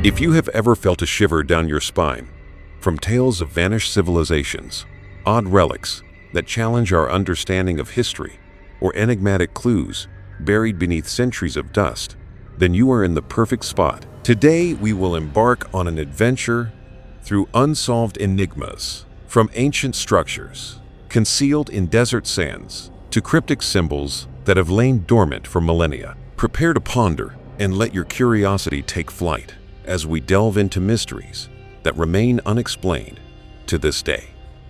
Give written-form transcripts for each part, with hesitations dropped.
If you have ever felt a shiver down your spine from tales of vanished civilizations, odd relics that challenge our understanding of history, or enigmatic clues buried beneath centuries of dust, then you are in the perfect spot. Today, we will embark on an adventure through unsolved enigmas, from ancient structures concealed in desert sands to cryptic symbols that have lain dormant for millennia. Prepare to ponder and let your curiosity take flight as we delve into mysteries that remain unexplained to this day.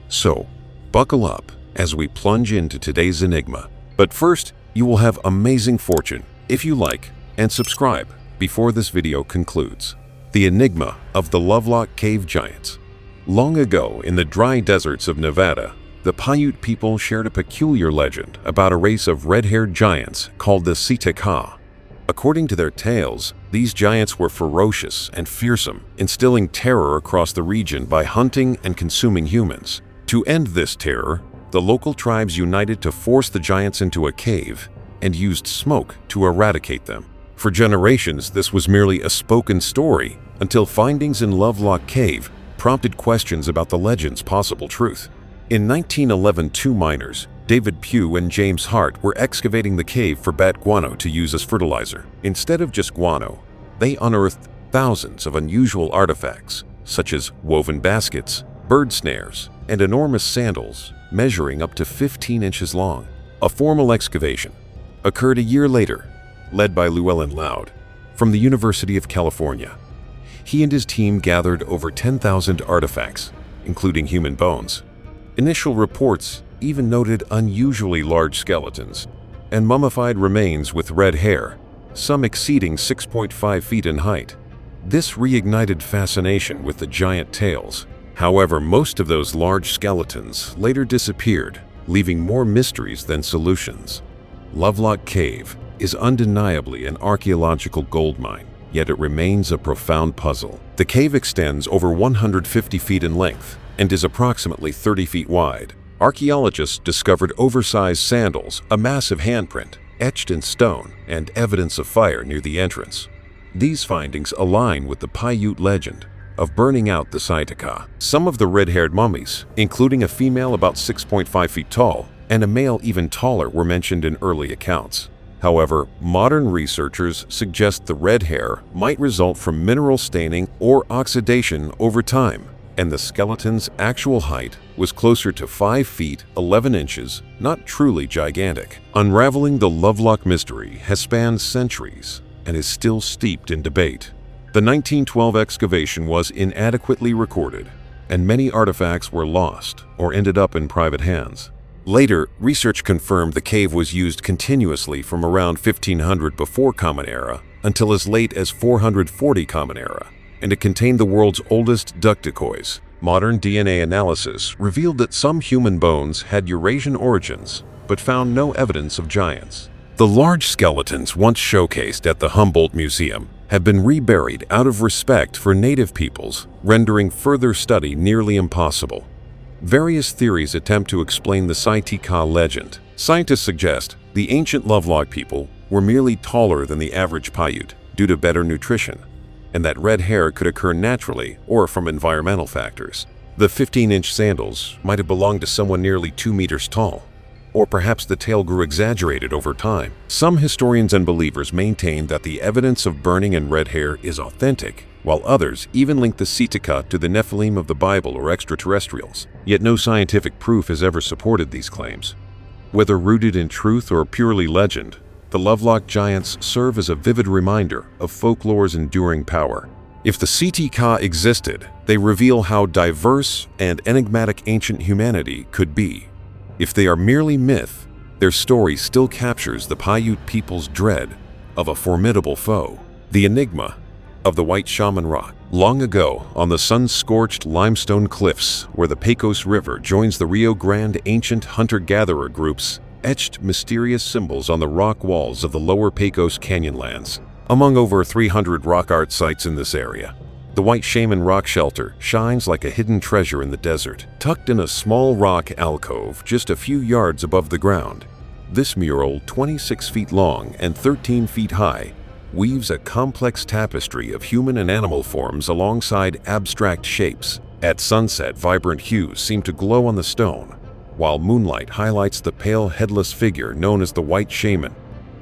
So, buckle up as we plunge into today's enigma. But first, you will have amazing fortune if you like and subscribe before this video concludes. The enigma of the Lovelock Cave Giants. Long ago, in the dry deserts of Nevada, the Paiute people shared a peculiar legend about a race of red-haired giants called the Sitka. According to their tales, these giants were ferocious and fearsome, instilling terror across the region by hunting and consuming humans. To end this terror, the local tribes united to force the giants into a cave and used smoke to eradicate them. For generations, this was merely a spoken story until findings in Lovelock Cave prompted questions about the legend's possible truth. In 1911, two miners, David Pugh and James Hart, were excavating the cave for bat guano to use as fertilizer. Instead of just guano, they unearthed thousands of unusual artifacts, such as woven baskets, bird snares, and enormous sandals measuring up to 15 inches long. A formal excavation occurred a year later, led by Llewellyn Loud from the University of California. He and his team gathered over 10,000 artifacts, including human bones. Initial reports even noted unusually large skeletons and mummified remains with red hair, some exceeding 6.5 feet in height. This reignited fascination with the giant tales. However, most of those large skeletons later disappeared, leaving more mysteries than solutions. Lovelock Cave is undeniably an archaeological goldmine, yet it remains a profound puzzle. The cave extends over 150 feet in length and is approximately 30 feet wide. Archaeologists discovered oversized sandals, a massive handprint etched in stone, and evidence of fire near the entrance. These findings align with the Paiute legend of burning out the Sitka. Some of the red-haired mummies, including a female about 6.5 feet tall and a male even taller, were mentioned in early accounts. However, modern researchers suggest the red hair might result from mineral staining or oxidation over time, and the skeleton's actual height was closer to 5 feet 11 inches, not truly gigantic. Unraveling the Lovelock mystery has spanned centuries and is still steeped in debate. The 1912 excavation was inadequately recorded, and many artifacts were lost or ended up in private hands. Later, research confirmed the cave was used continuously from around 1500 before Common Era until as late as 440 Common Era, and it contained the world's oldest duck decoys. Modern DNA analysis revealed that some human bones had Eurasian origins, but found no evidence of giants. The large skeletons once showcased at the Humboldt Museum have been reburied out of respect for native peoples, rendering further study nearly impossible. Various theories attempt to explain the Sitka legend. Scientists suggest the ancient Lovelock people were merely taller than the average Paiute due to better nutrition, and that red hair could occur naturally or from environmental factors. The 15-inch sandals might have belonged to someone nearly 2 meters tall, or perhaps the tale grew exaggerated over time. Some historians and believers maintain that the evidence of burning and red hair is authentic, while others even link the Sitka to the Nephilim of the Bible or extraterrestrials. Yet no scientific proof has ever supported these claims. Whether rooted in truth or purely legend, the Lovelock Giants serve as a vivid reminder of folklore's enduring power. If the Sitka existed, they reveal how diverse and enigmatic ancient humanity could be. If they are merely myth, their story still captures the Paiute people's dread of a formidable foe. The enigma of the White Shaman Rock. Long ago, on the sun-scorched limestone cliffs where the Pecos River joins the Rio Grande, ancient hunter-gatherer groups etched mysterious symbols on the rock walls of the lower Pecos Canyonlands. Among over 300 rock art sites in this area, the White Shaman Rock Shelter shines like a hidden treasure in the desert, tucked in a small rock alcove just a few yards above the ground. This mural, 26 feet long and 13 feet high, weaves a complex tapestry of human and animal forms alongside abstract shapes. At sunset, vibrant hues seem to glow on the stone, while moonlight highlights the pale, headless figure known as the White Shaman.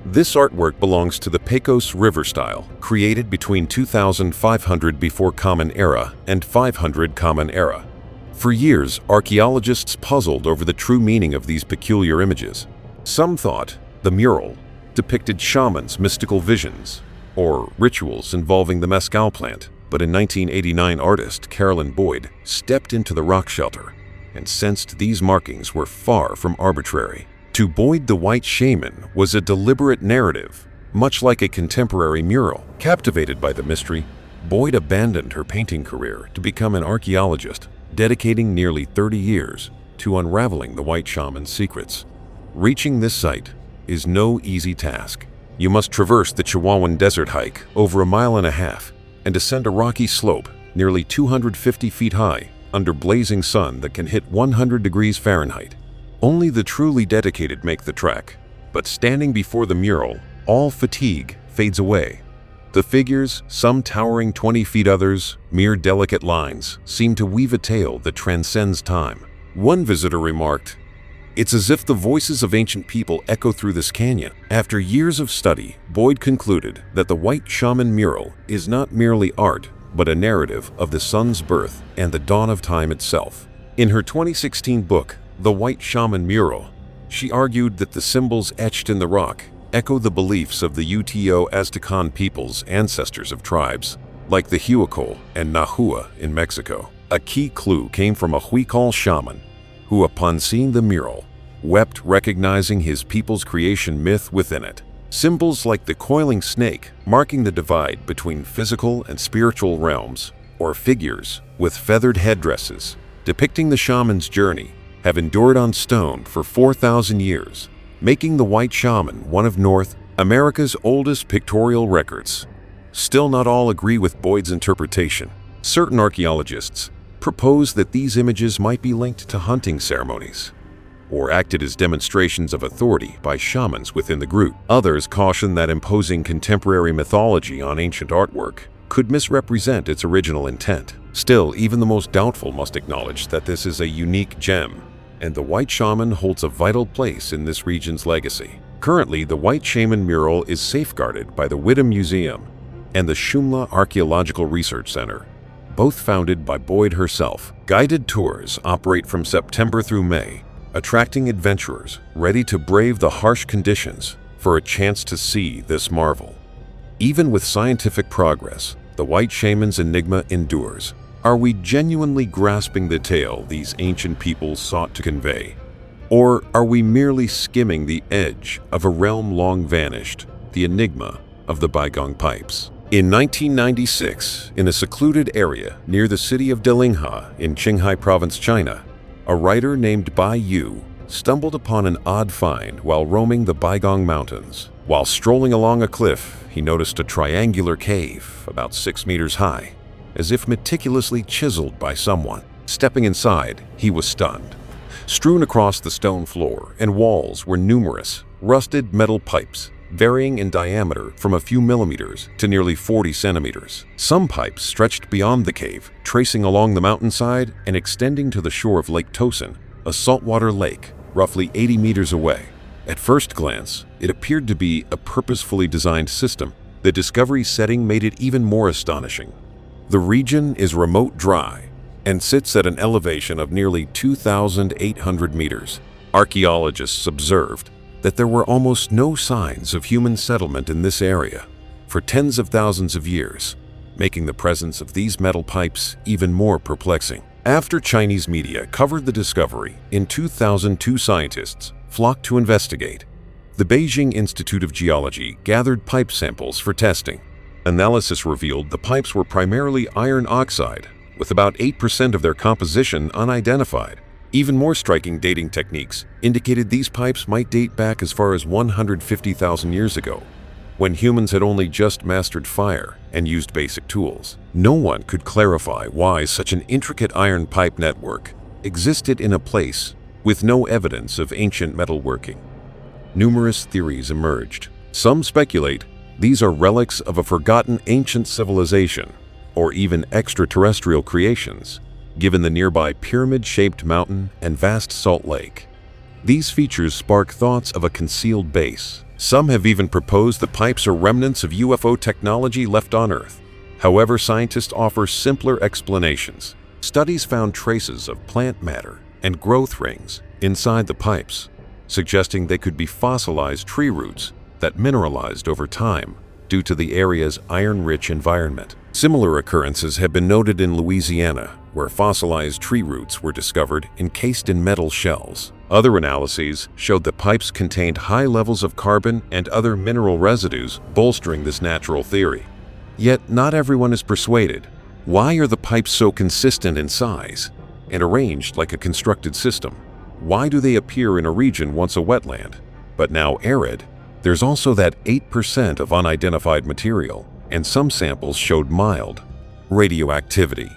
This artwork belongs to the Pecos River style, created between 2500 before Common Era and 500 Common Era. For years, archaeologists puzzled over the true meaning of these peculiar images. Some thought the mural depicted shamans' mystical visions or rituals involving the mescal plant, but in 1989, artist Carolyn Boyd stepped into the rock shelter and sensed these markings were far from arbitrary. To Boyd, the White Shaman was a deliberate narrative, much like a contemporary mural. Captivated by the mystery, Boyd abandoned her painting career to become an archaeologist, dedicating nearly 30 years to unraveling the White Shaman's secrets. Reaching this site is no easy task. You must traverse the Chihuahuan Desert hike over 1.5 miles and descend a rocky slope nearly 250 feet high under blazing sun that can hit 100 degrees Fahrenheit. Only the truly dedicated make the trek, but standing before the mural, all fatigue fades away. The figures, some towering 20 feet, others mere delicate lines, seem to weave a tale that transcends time. One visitor remarked, "It's as if the voices of ancient people echo through this canyon." After years of study, Boyd concluded that the White Shaman mural is not merely art, but a narrative of the sun's birth and the dawn of time itself. In her 2016 book, The White Shaman Mural, she argued that the symbols etched in the rock echo the beliefs of the Uto Aztecan people's ancestors of tribes, like the Huicol and Nahua in Mexico. A key clue came from a Huicol shaman, who upon seeing the mural, wept, recognizing his people's creation myth within it. Symbols like the coiling snake, marking the divide between physical and spiritual realms, or figures with feathered headdresses, depicting the shaman's journey, have endured on stone for 4,000 years, making the White Shaman one of North America's oldest pictorial records. Still, not all agree with Boyd's interpretation. Certain archaeologists propose that these images might be linked to hunting ceremonies or acted as demonstrations of authority by shamans within the group. Others caution that imposing contemporary mythology on ancient artwork could misrepresent its original intent. Still, even the most doubtful must acknowledge that this is a unique gem, and the White Shaman holds a vital place in this region's legacy. Currently, the White Shaman mural is safeguarded by the Whittam Museum and the Shumla Archaeological Research Center, both founded by Boyd herself. Guided tours operate from September through May, attracting adventurers ready to brave the harsh conditions for a chance to see this marvel. Even with scientific progress, the White Shaman's enigma endures. Are we genuinely grasping the tale these ancient peoples sought to convey? Or are we merely skimming the edge of a realm long vanished, the enigma of the Baigong Pipes? In 1996, in a secluded area near the city of Delingha in Qinghai Province, China, a writer named Bai Yu stumbled upon an odd find while roaming the Baigong Mountains. While strolling along a cliff, he noticed a triangular cave about 6 meters high, as if meticulously chiseled by someone. Stepping inside, he was stunned. Strewn across the stone floor and walls were numerous rusted metal pipes, varying in diameter from a few millimeters to nearly 40 centimeters. Some pipes stretched beyond the cave, tracing along the mountainside and extending to the shore of Lake Tosin, a saltwater lake roughly 80 meters away. At first glance, it appeared to be a purposefully designed system. The discovery setting made it even more astonishing. The region is remote, dry, and sits at an elevation of nearly 2,800 meters. Archaeologists observed that there were almost no signs of human settlement in this area for tens of thousands of years, making the presence of these metal pipes even more perplexing. After Chinese media covered the discovery, in 2002 scientists flocked to investigate. The Beijing Institute of Geology gathered pipe samples for testing. Analysis revealed the pipes were primarily iron oxide, with about 8% of their composition unidentified. Even more striking dating techniques indicated these pipes might date back as far as 150,000 years ago, when humans had only just mastered fire and used basic tools. No one could clarify why such an intricate iron pipe network existed in a place with no evidence of ancient metalworking. Numerous theories emerged. Some speculate These are relics of a forgotten ancient civilization, or even extraterrestrial creations, given the nearby pyramid-shaped mountain and vast salt lake. These features spark thoughts of a concealed base. Some have even proposed the pipes are remnants of UFO technology left on Earth. However, scientists offer simpler explanations. Studies found traces of plant matter and growth rings inside the pipes, suggesting they could be fossilized tree roots that mineralized over time due to the area's iron-rich environment. Similar occurrences have been noted in Louisiana, where fossilized tree roots were discovered encased in metal shells. Other analyses showed that pipes contained high levels of carbon and other mineral residues, bolstering this natural theory. Yet not everyone is persuaded. Why are the pipes so consistent in size and arranged like a constructed system? Why do they appear in a region once a wetland, but now arid? There's also that 8% of unidentified material, and some samples showed mild radioactivity.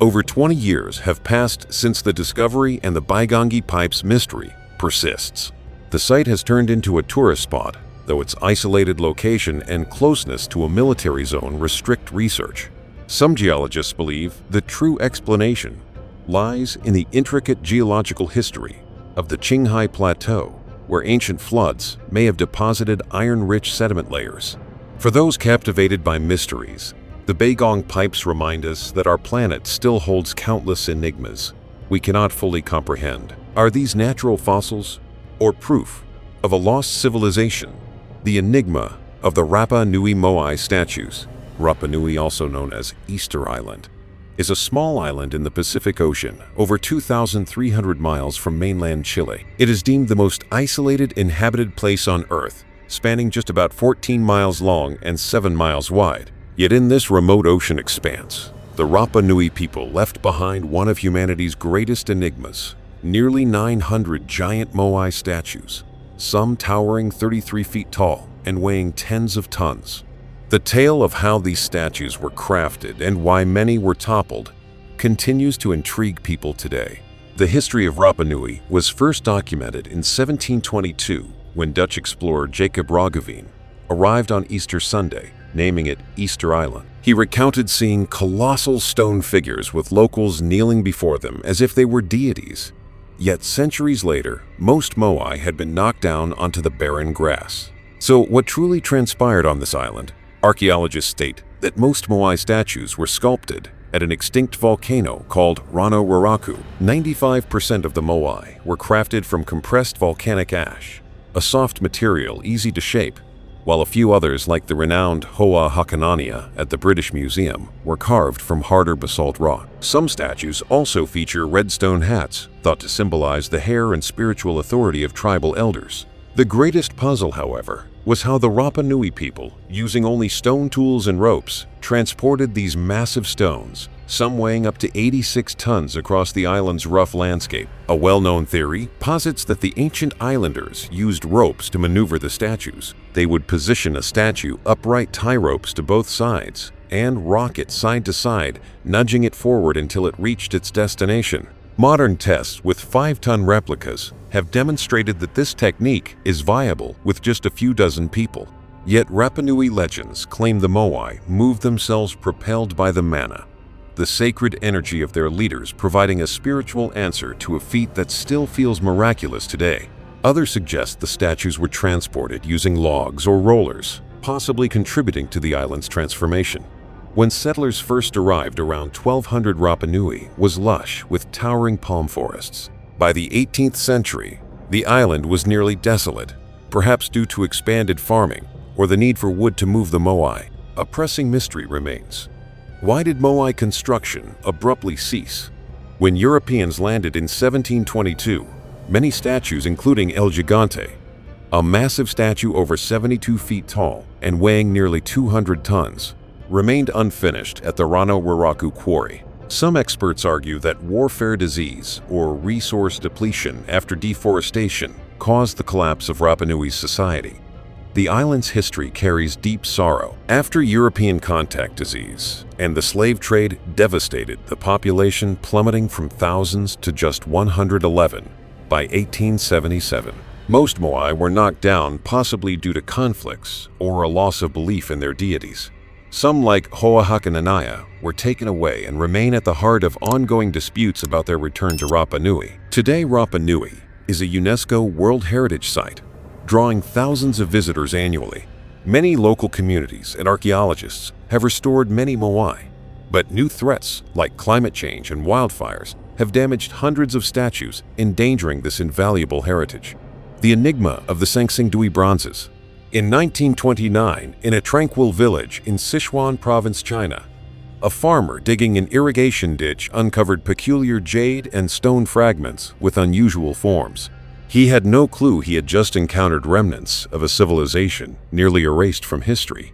Over 20 years have passed since the discovery, and the Baigangi Pipes mystery persists. The site has turned into a tourist spot, though its isolated location and closeness to a military zone restrict research. Some geologists believe the true explanation lies in the intricate geological history of the Qinghai Plateau, where ancient floods may have deposited iron-rich sediment layers. For those captivated by mysteries, the Baigong Pipes remind us that our planet still holds countless enigmas we cannot fully comprehend. Are these natural fossils or proof of a lost civilization? The enigma of the Rapa Nui Moai statues, Rapa Nui, also known as Easter Island, is a small island in the Pacific Ocean, over 2,300 miles from mainland Chile. It is deemed the most isolated inhabited place on Earth, spanning just about 14 miles long and 7 miles wide. Yet in this remote ocean expanse, the Rapa Nui people left behind one of humanity's greatest enigmas: nearly 900 giant moai statues, some towering 33 feet tall and weighing tens of tons. The tale of how these statues were crafted and why many were toppled continues to intrigue people today. The history of Rapa Nui was first documented in 1722 when Dutch explorer Jacob Roggeveen arrived on Easter Sunday, naming it Easter Island. He recounted seeing colossal stone figures with locals kneeling before them as if they were deities. Yet centuries later, most moai had been knocked down onto the barren grass. So what truly transpired on this island? Archaeologists state that most moai statues were sculpted at an extinct volcano called Rano Raraku. 95% of the moai were crafted from compressed volcanic ash, a soft material easy to shape, while a few others, like the renowned Hoa Hakanania at the British Museum, were carved from harder basalt rock. Some statues also feature red stone hats, thought to symbolize the hair and spiritual authority of tribal elders. The greatest puzzle, however, was how the Rapa Nui people, using only stone tools and ropes, transported these massive stones, some weighing up to 86 tons, across the island's rough landscape. A well-known theory posits that the ancient islanders used ropes to maneuver the statues. They would position a statue upright, tie ropes to both sides, and rock it side to side, nudging it forward until it reached its destination. Modern tests with 5-ton replicas have demonstrated that this technique is viable with just a few dozen people. Yet Rapa Nui legends claim the moai moved themselves propelled by the mana, the sacred energy of their leaders, providing a spiritual answer to a feat that still feels miraculous today. Others suggest the statues were transported using logs or rollers, possibly contributing to the island's transformation. When settlers first arrived around 1200, Rapa Nui was lush with towering palm forests. By the 18th century, the island was nearly desolate, perhaps due to expanded farming or the need for wood to move the moai. A pressing mystery remains. Why did moai construction abruptly cease? When Europeans landed in 1722, many statues, including El Gigante, a massive statue over 72 feet tall and weighing nearly 200 tons, remained unfinished at the Rano Raraku quarry. Some experts argue that warfare, disease, or resource depletion after deforestation caused the collapse of Rapa Nui's society. The island's history carries deep sorrow. After European contact disease and the slave trade devastated the population, plummeting from thousands to just 111 by 1877. Most Moai were knocked down possibly due to conflicts or a loss of belief in their deities. Some, like Ho'ohakananaya, were taken away and remain at the heart of ongoing disputes about their return to Rapa Nui. Today, Rapa Nui is a UNESCO World Heritage Site, drawing thousands of visitors annually. Many local communities and archaeologists have restored many Moai, but new threats like climate change and wildfires have damaged hundreds of statues, endangering this invaluable heritage. The enigma of the Sanxingdui bronzes. In 1929, in a tranquil village in Sichuan Province, China, a farmer digging an irrigation ditch uncovered peculiar jade and stone fragments with unusual forms. He had no clue he had just encountered remnants of a civilization nearly erased from history.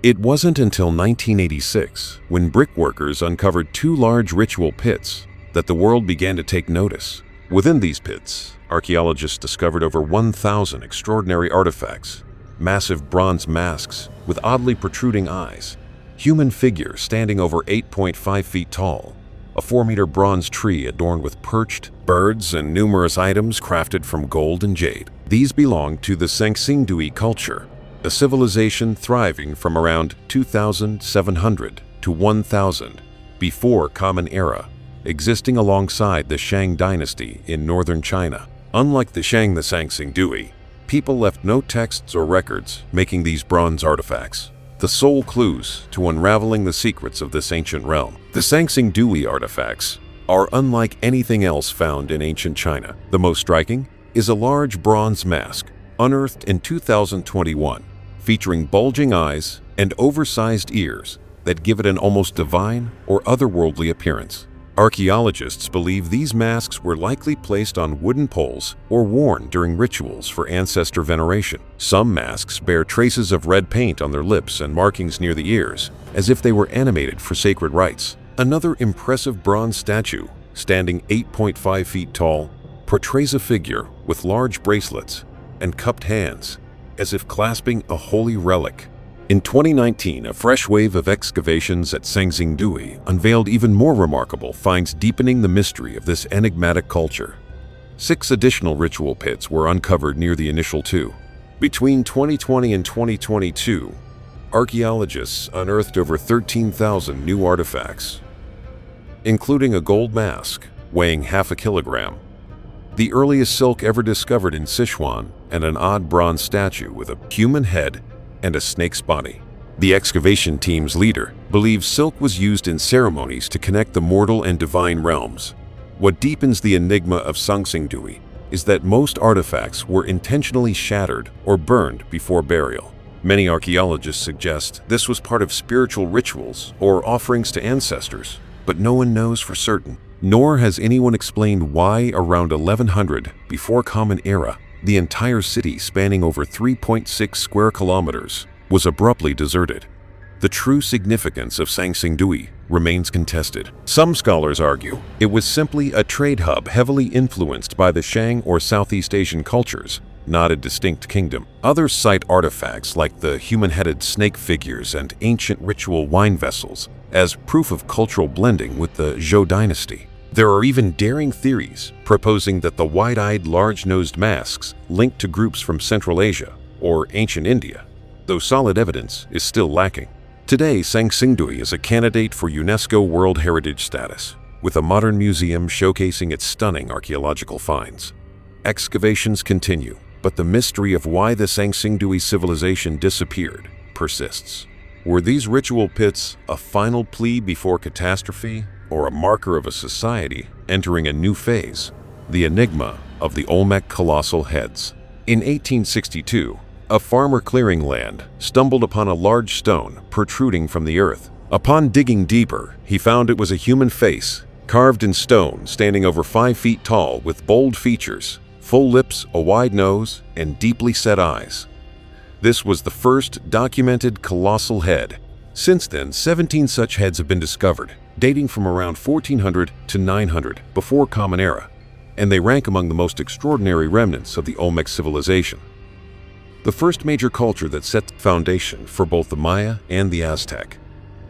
It wasn't until 1986, when brickworkers uncovered two large ritual pits, that the world began to take notice. Within these pits, archaeologists discovered over 1,000 extraordinary artifacts, massive bronze masks with oddly protruding eyes, human figures standing over 8.5 feet tall, a 4-meter bronze tree adorned with perched birds, and numerous items crafted from gold and jade. These belong to the Sanxingdui culture, a civilization thriving from around 2,700 to 1,000 before Common Era, existing alongside the Shang dynasty in northern China. Unlike the Shang, the Sanxingdui people left no texts or records, making these bronze artifacts the sole clues to unraveling the secrets of this ancient realm. The Sanxingdui artifacts are unlike anything else found in ancient China. The most striking is a large bronze mask, unearthed in 2021, featuring bulging eyes and oversized ears that give it an almost divine or otherworldly appearance. Archaeologists believe these masks were likely placed on wooden poles or worn during rituals for ancestor veneration. Some masks bear traces of red paint on their lips and markings near the ears, as if they were animated for sacred rites. Another impressive bronze statue, standing 8.5 feet tall, portrays a figure with large bracelets and cupped hands, as if clasping a holy relic. In 2019, a fresh wave of excavations at Sanxingdui unveiled even more remarkable finds, deepening the mystery of this enigmatic culture. 6 additional ritual pits were uncovered near the initial 2. Between 2020 and 2022, archaeologists unearthed over 13,000 new artifacts, including a gold mask weighing half a kilogram, the earliest silk ever discovered in Sichuan, and an odd bronze statue with a human head and a snake's body. The excavation team's leader believes silk was used in ceremonies to connect the mortal and divine realms. What deepens the enigma of Sanxingdui is that most artifacts were intentionally shattered or burned before burial. Many archaeologists suggest this was part of spiritual rituals or offerings to ancestors, but no one knows for certain. Nor has anyone explained why around 1100 before Common Era, the entire city, spanning over 3.6 square kilometers, was abruptly deserted. The true significance of Sanxingdui remains contested. Some scholars argue it was simply a trade hub heavily influenced by the Shang or Southeast Asian cultures, not a distinct kingdom. Others cite artifacts like the human-headed snake figures and ancient ritual wine vessels as proof of cultural blending with the Zhou dynasty. There are even daring theories proposing that the wide-eyed, large-nosed masks linked to groups from Central Asia or ancient India, though solid evidence is still lacking. Today, Sanxingdui is a candidate for UNESCO World Heritage status, with a modern museum showcasing its stunning archaeological finds. Excavations continue, but the mystery of why the Sanxingdui civilization disappeared persists. Were these ritual pits a final plea before catastrophe, or a marker of a society entering a new phase? The enigma of the Olmec colossal heads. In 1862, a farmer clearing land stumbled upon a large stone protruding from the earth. Upon digging deeper, he found it was a human face, carved in stone, standing over 5 feet tall with bold features, full lips, a wide nose, and deeply set eyes. This was the first documented colossal head. Since then, 17 such heads have been discovered, dating from around 1400 to 900 before Common Era, and they rank among the most extraordinary remnants of the Olmec civilization, the first major culture that set the foundation for both the Maya and the Aztec.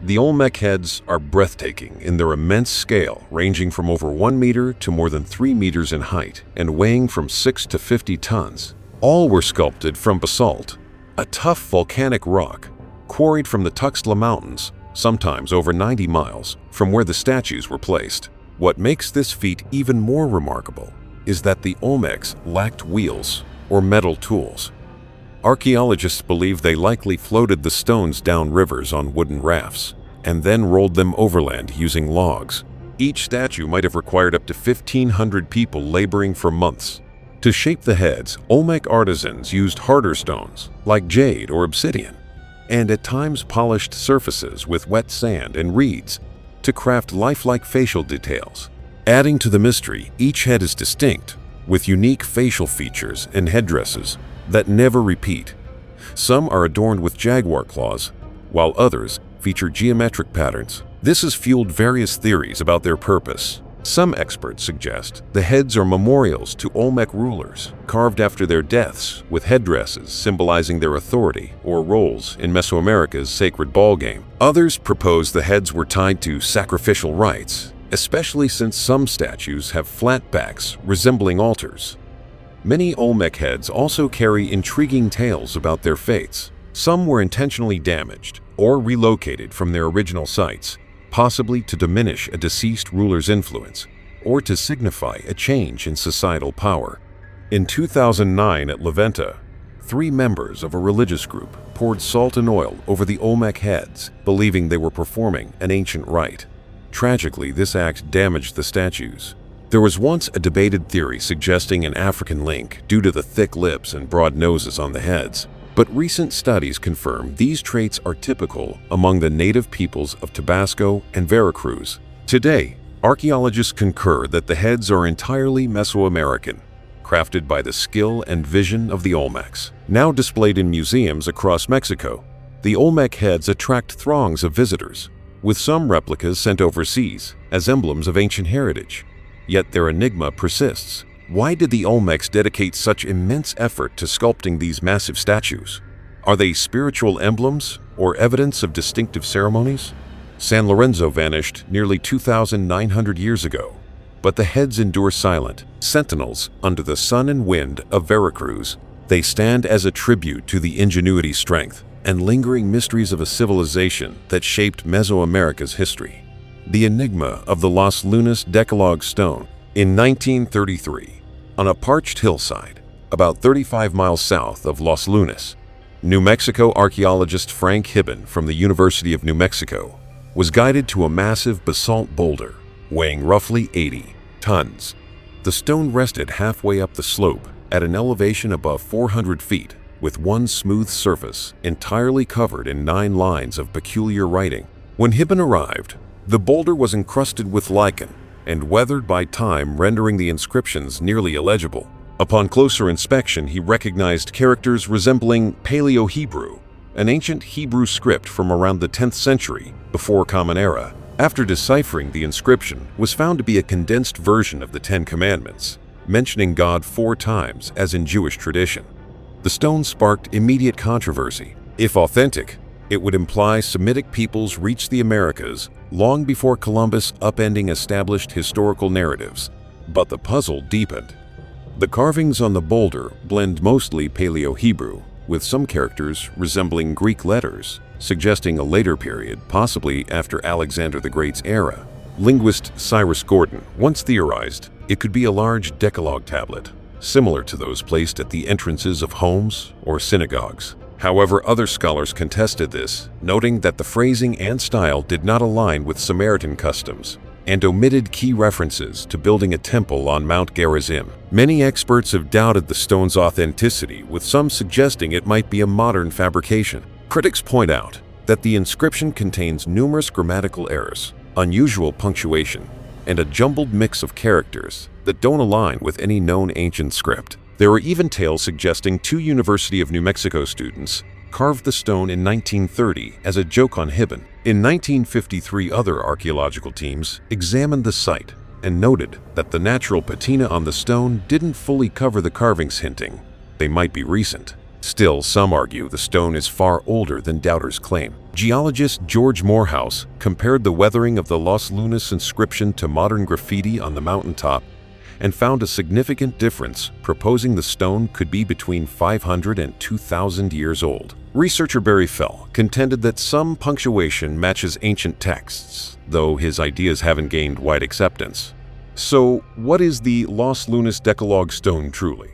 The Olmec heads are breathtaking in their immense scale, ranging from over 1 meter to more than 3 meters in height and weighing from 6 to 50 tons. All were sculpted from basalt, a tough volcanic rock quarried from the Tuxtla Mountains, sometimes over 90 miles from where the statues were placed. What makes this feat even more remarkable is that the Olmecs lacked wheels or metal tools. Archaeologists believe they likely floated the stones down rivers on wooden rafts and then rolled them overland using logs. Each statue might have required up to 1,500 people laboring for months. To shape the heads, Olmec artisans used harder stones like jade or obsidian, and at times polished surfaces with wet sand and reeds to craft lifelike facial details. Adding to the mystery, each head is distinct, with unique facial features and headdresses that never repeat. Some are adorned with jaguar claws, while others feature geometric patterns. This has fueled various theories about their purpose. Some experts suggest the heads are memorials to Olmec rulers, carved after their deaths, with headdresses symbolizing their authority or roles in Mesoamerica's sacred ballgame. Others propose the heads were tied to sacrificial rites, especially since some statues have flat backs resembling altars. Many Olmec heads also carry intriguing tales about their fates. Some were intentionally damaged or relocated from their original sites, possibly to diminish a deceased ruler's influence or to signify a change in societal power. In 2009 at La Venta, 3 members of a religious group poured salt and oil over the Olmec heads, believing they were performing an ancient rite. Tragically, this act damaged the statues. There was once a debated theory suggesting an African link due to the thick lips and broad noses on the heads, but recent studies confirm these traits are typical among the native peoples of Tabasco and Veracruz. Today, archaeologists concur that the heads are entirely Mesoamerican, crafted by the skill and vision of the Olmecs. Now displayed in museums across Mexico, the Olmec heads attract throngs of visitors, with some replicas sent overseas as emblems of ancient heritage. Yet their enigma persists. Why did the Olmecs dedicate such immense effort to sculpting these massive statues? Are they spiritual emblems or evidence of distinctive ceremonies? San Lorenzo vanished nearly 2,900 years ago, but the heads endure silent, sentinels under the sun and wind of Veracruz. They stand as a tribute to the ingenuity, strength, and lingering mysteries of a civilization that shaped Mesoamerica's history. The enigma of the Los Lunas Decalogue Stone. In 1933, on a parched hillside about 35 miles south of Los Lunas, New Mexico archaeologist Frank Hibben from the University of New Mexico was guided to a massive basalt boulder weighing roughly 80 tons. The stone rested halfway up the slope at an elevation above 400 feet, with one smooth surface entirely covered in 9 lines of peculiar writing. When Hibben arrived, the boulder was encrusted with lichen and weathered by time, rendering the inscriptions nearly illegible. Upon closer inspection, he recognized characters resembling Paleo-Hebrew, an ancient Hebrew script from around the 10th century before Common Era. After deciphering the inscription, was found to be a condensed version of the 10 Commandments, mentioning God 4 times as in Jewish tradition. The stone sparked immediate controversy. If authentic, it would imply Semitic peoples reached the Americas long before Columbus, upending established historical narratives. But the puzzle deepened. The carvings on the boulder blend mostly Paleo-Hebrew, with some characters resembling Greek letters, suggesting a later period, possibly after Alexander the Great's era. Linguist Cyrus Gordon once theorized it could be a large Decalogue tablet, similar to those placed at the entrances of homes or synagogues. However, other scholars contested this, noting that the phrasing and style did not align with Samaritan customs and omitted key references to building a temple on Mount Gerizim. Many experts have doubted the stone's authenticity, with some suggesting it might be a modern fabrication. Critics point out that the inscription contains numerous grammatical errors, unusual punctuation, and a jumbled mix of characters that don't align with any known ancient script. There are even tales suggesting 2 University of New Mexico students carved the stone in 1930 as a joke on Hibben. In 1953, other archaeological teams examined the site and noted that the natural patina on the stone didn't fully cover the carvings, hinting they might be recent. Still, some argue the stone is far older than doubters claim. Geologist George Morehouse compared the weathering of the Los Lunas inscription to modern graffiti on the mountaintop and found a significant difference, proposing the stone could be between 500 and 2,000 years old. Researcher Barry Fell contended that some punctuation matches ancient texts, though his ideas haven't gained wide acceptance. So, what is the Los Lunas Decalogue stone truly?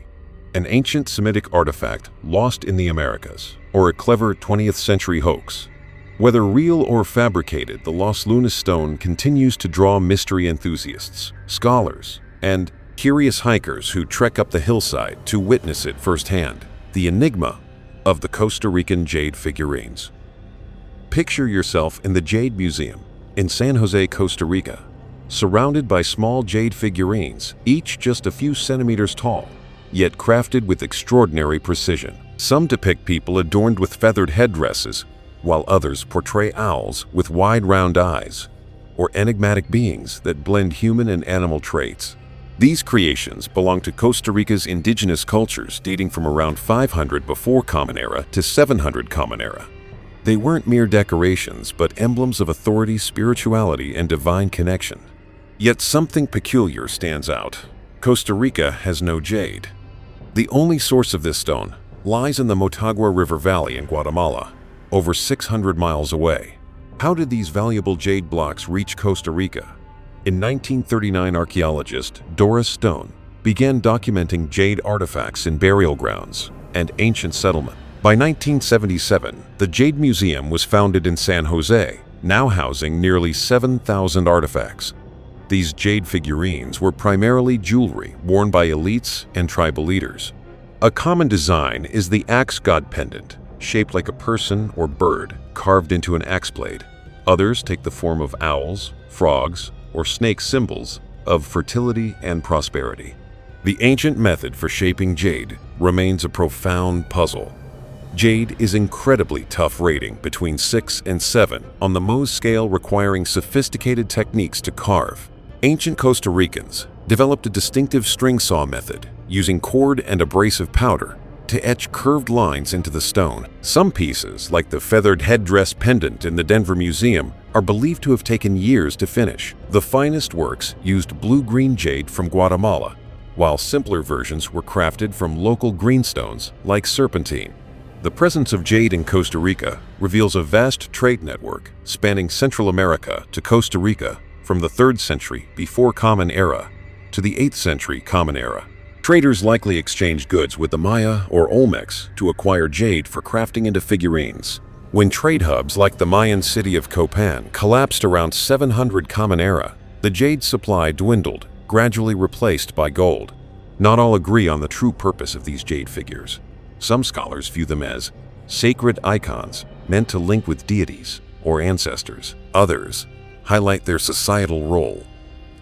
An ancient Semitic artifact lost in the Americas, or a clever 20th century hoax? Whether real or fabricated, the Los Lunas stone continues to draw mystery enthusiasts, scholars, and curious hikers who trek up the hillside to witness it firsthand. The enigma of the Costa Rican jade figurines. Picture yourself in the Jade Museum in San Jose, Costa Rica, surrounded by small jade figurines, each just a few centimeters tall, yet crafted with extraordinary precision. Some depict people adorned with feathered headdresses, while others portray owls with wide round eyes, or enigmatic beings that blend human and animal traits. These creations belong to Costa Rica's indigenous cultures dating from around 500 before Common Era to 700 Common Era. They weren't mere decorations, but emblems of authority, spirituality, and divine connection. Yet something peculiar stands out. Costa Rica has no jade. The only source of this stone lies in the Motagua River Valley in Guatemala, over 600 miles away. How did these valuable jade blocks reach Costa Rica? In 1939, archaeologist Doris Stone began documenting jade artifacts in burial grounds and ancient settlement. By 1977, the Jade Museum was founded in San Jose, now housing nearly 7,000 artifacts. These jade figurines were primarily jewelry worn by elites and tribal leaders. A common design is the axe god pendant, shaped like a person or bird carved into an axe blade. Others take the form of owls, frogs, or snake, symbols of fertility and prosperity. The ancient method for shaping jade remains a profound puzzle. Jade is incredibly tough, rating between 6 and 7 on the Mohs scale, requiring sophisticated techniques to carve. Ancient Costa Ricans developed a distinctive string saw method using cord and abrasive powder to etch curved lines into the stone. Some pieces, like the feathered headdress pendant in the Denver Museum, are believed to have taken years to finish. The finest works used blue-green jade from Guatemala, while simpler versions were crafted from local greenstones like serpentine. The presence of jade in Costa Rica reveals a vast trade network spanning Central America to Costa Rica from the 3rd century before Common Era to the 8th century Common Era. Traders likely exchanged goods with the Maya or Olmecs to acquire jade for crafting into figurines. When trade hubs like the Mayan city of Copan collapsed around 700 Common Era, the jade supply dwindled, gradually replaced by gold. Not all agree on the true purpose of these jade figures. Some scholars view them as sacred icons meant to link with deities or ancestors. Others highlight their societal role,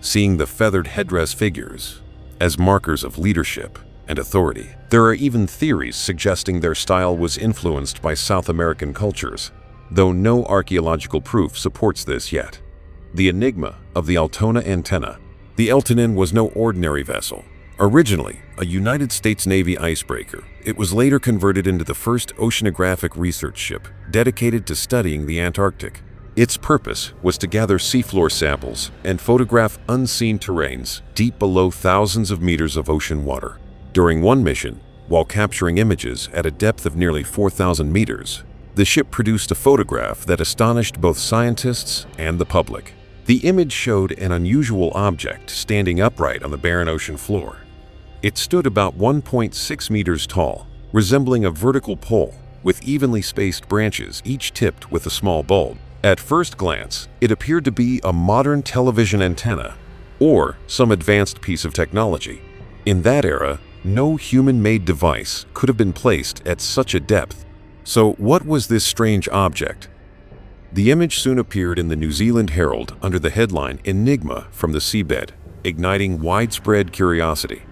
seeing the feathered headdress figures as markers of leadership and authority. There are even theories suggesting their style was influenced by South American cultures, though no archaeological proof supports this yet. The enigma of the Altona antenna. The Eltonin was no ordinary vessel. Originally a United States Navy icebreaker, it was later converted into the first oceanographic research ship dedicated to studying the Antarctic. Its purpose was to gather seafloor samples and photograph unseen terrains deep below thousands of meters of ocean water. During one mission, while capturing images at a depth of nearly 4,000 meters, the ship produced a photograph that astonished both scientists and the public. The image showed an unusual object standing upright on the barren ocean floor. It stood about 1.6 meters tall, resembling a vertical pole with evenly spaced branches, each tipped with a small bulb. At first glance, it appeared to be a modern television antenna or some advanced piece of technology. In that era, no human-made device could have been placed at such a depth. So what was this strange object? The image soon appeared in the New Zealand Herald under the headline "Enigma from the Seabed," igniting widespread curiosity.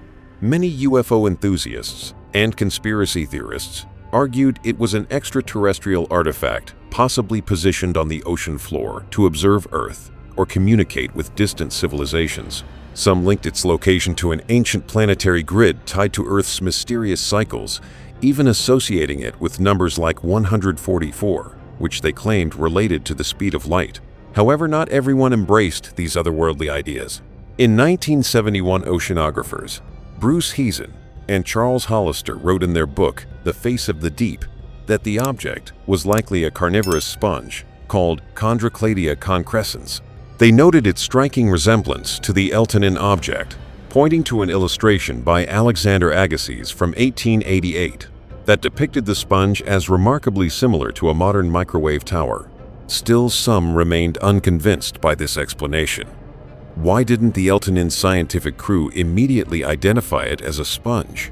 Many UFO enthusiasts and conspiracy theorists argued it was an extraterrestrial artifact, possibly positioned on the ocean floor to observe Earth or communicate with distant civilizations. Some linked its location to an ancient planetary grid tied to Earth's mysterious cycles, even associating it with numbers like 144. which they claimed related to the speed of light. However, not everyone embraced these otherworldly ideas. In 1971, oceanographers Bruce Heezen and Charles Hollister wrote in their book, The Face of the Deep, that the object was likely a carnivorous sponge called Chondrocladia concrescens. They noted its striking resemblance to the Eltonin object, pointing to an illustration by Alexander Agassiz from 1888 that depicted the sponge as remarkably similar to a modern microwave tower. Still, some remained unconvinced by this explanation. Why didn't the Eltonin scientific crew immediately identify it as a sponge?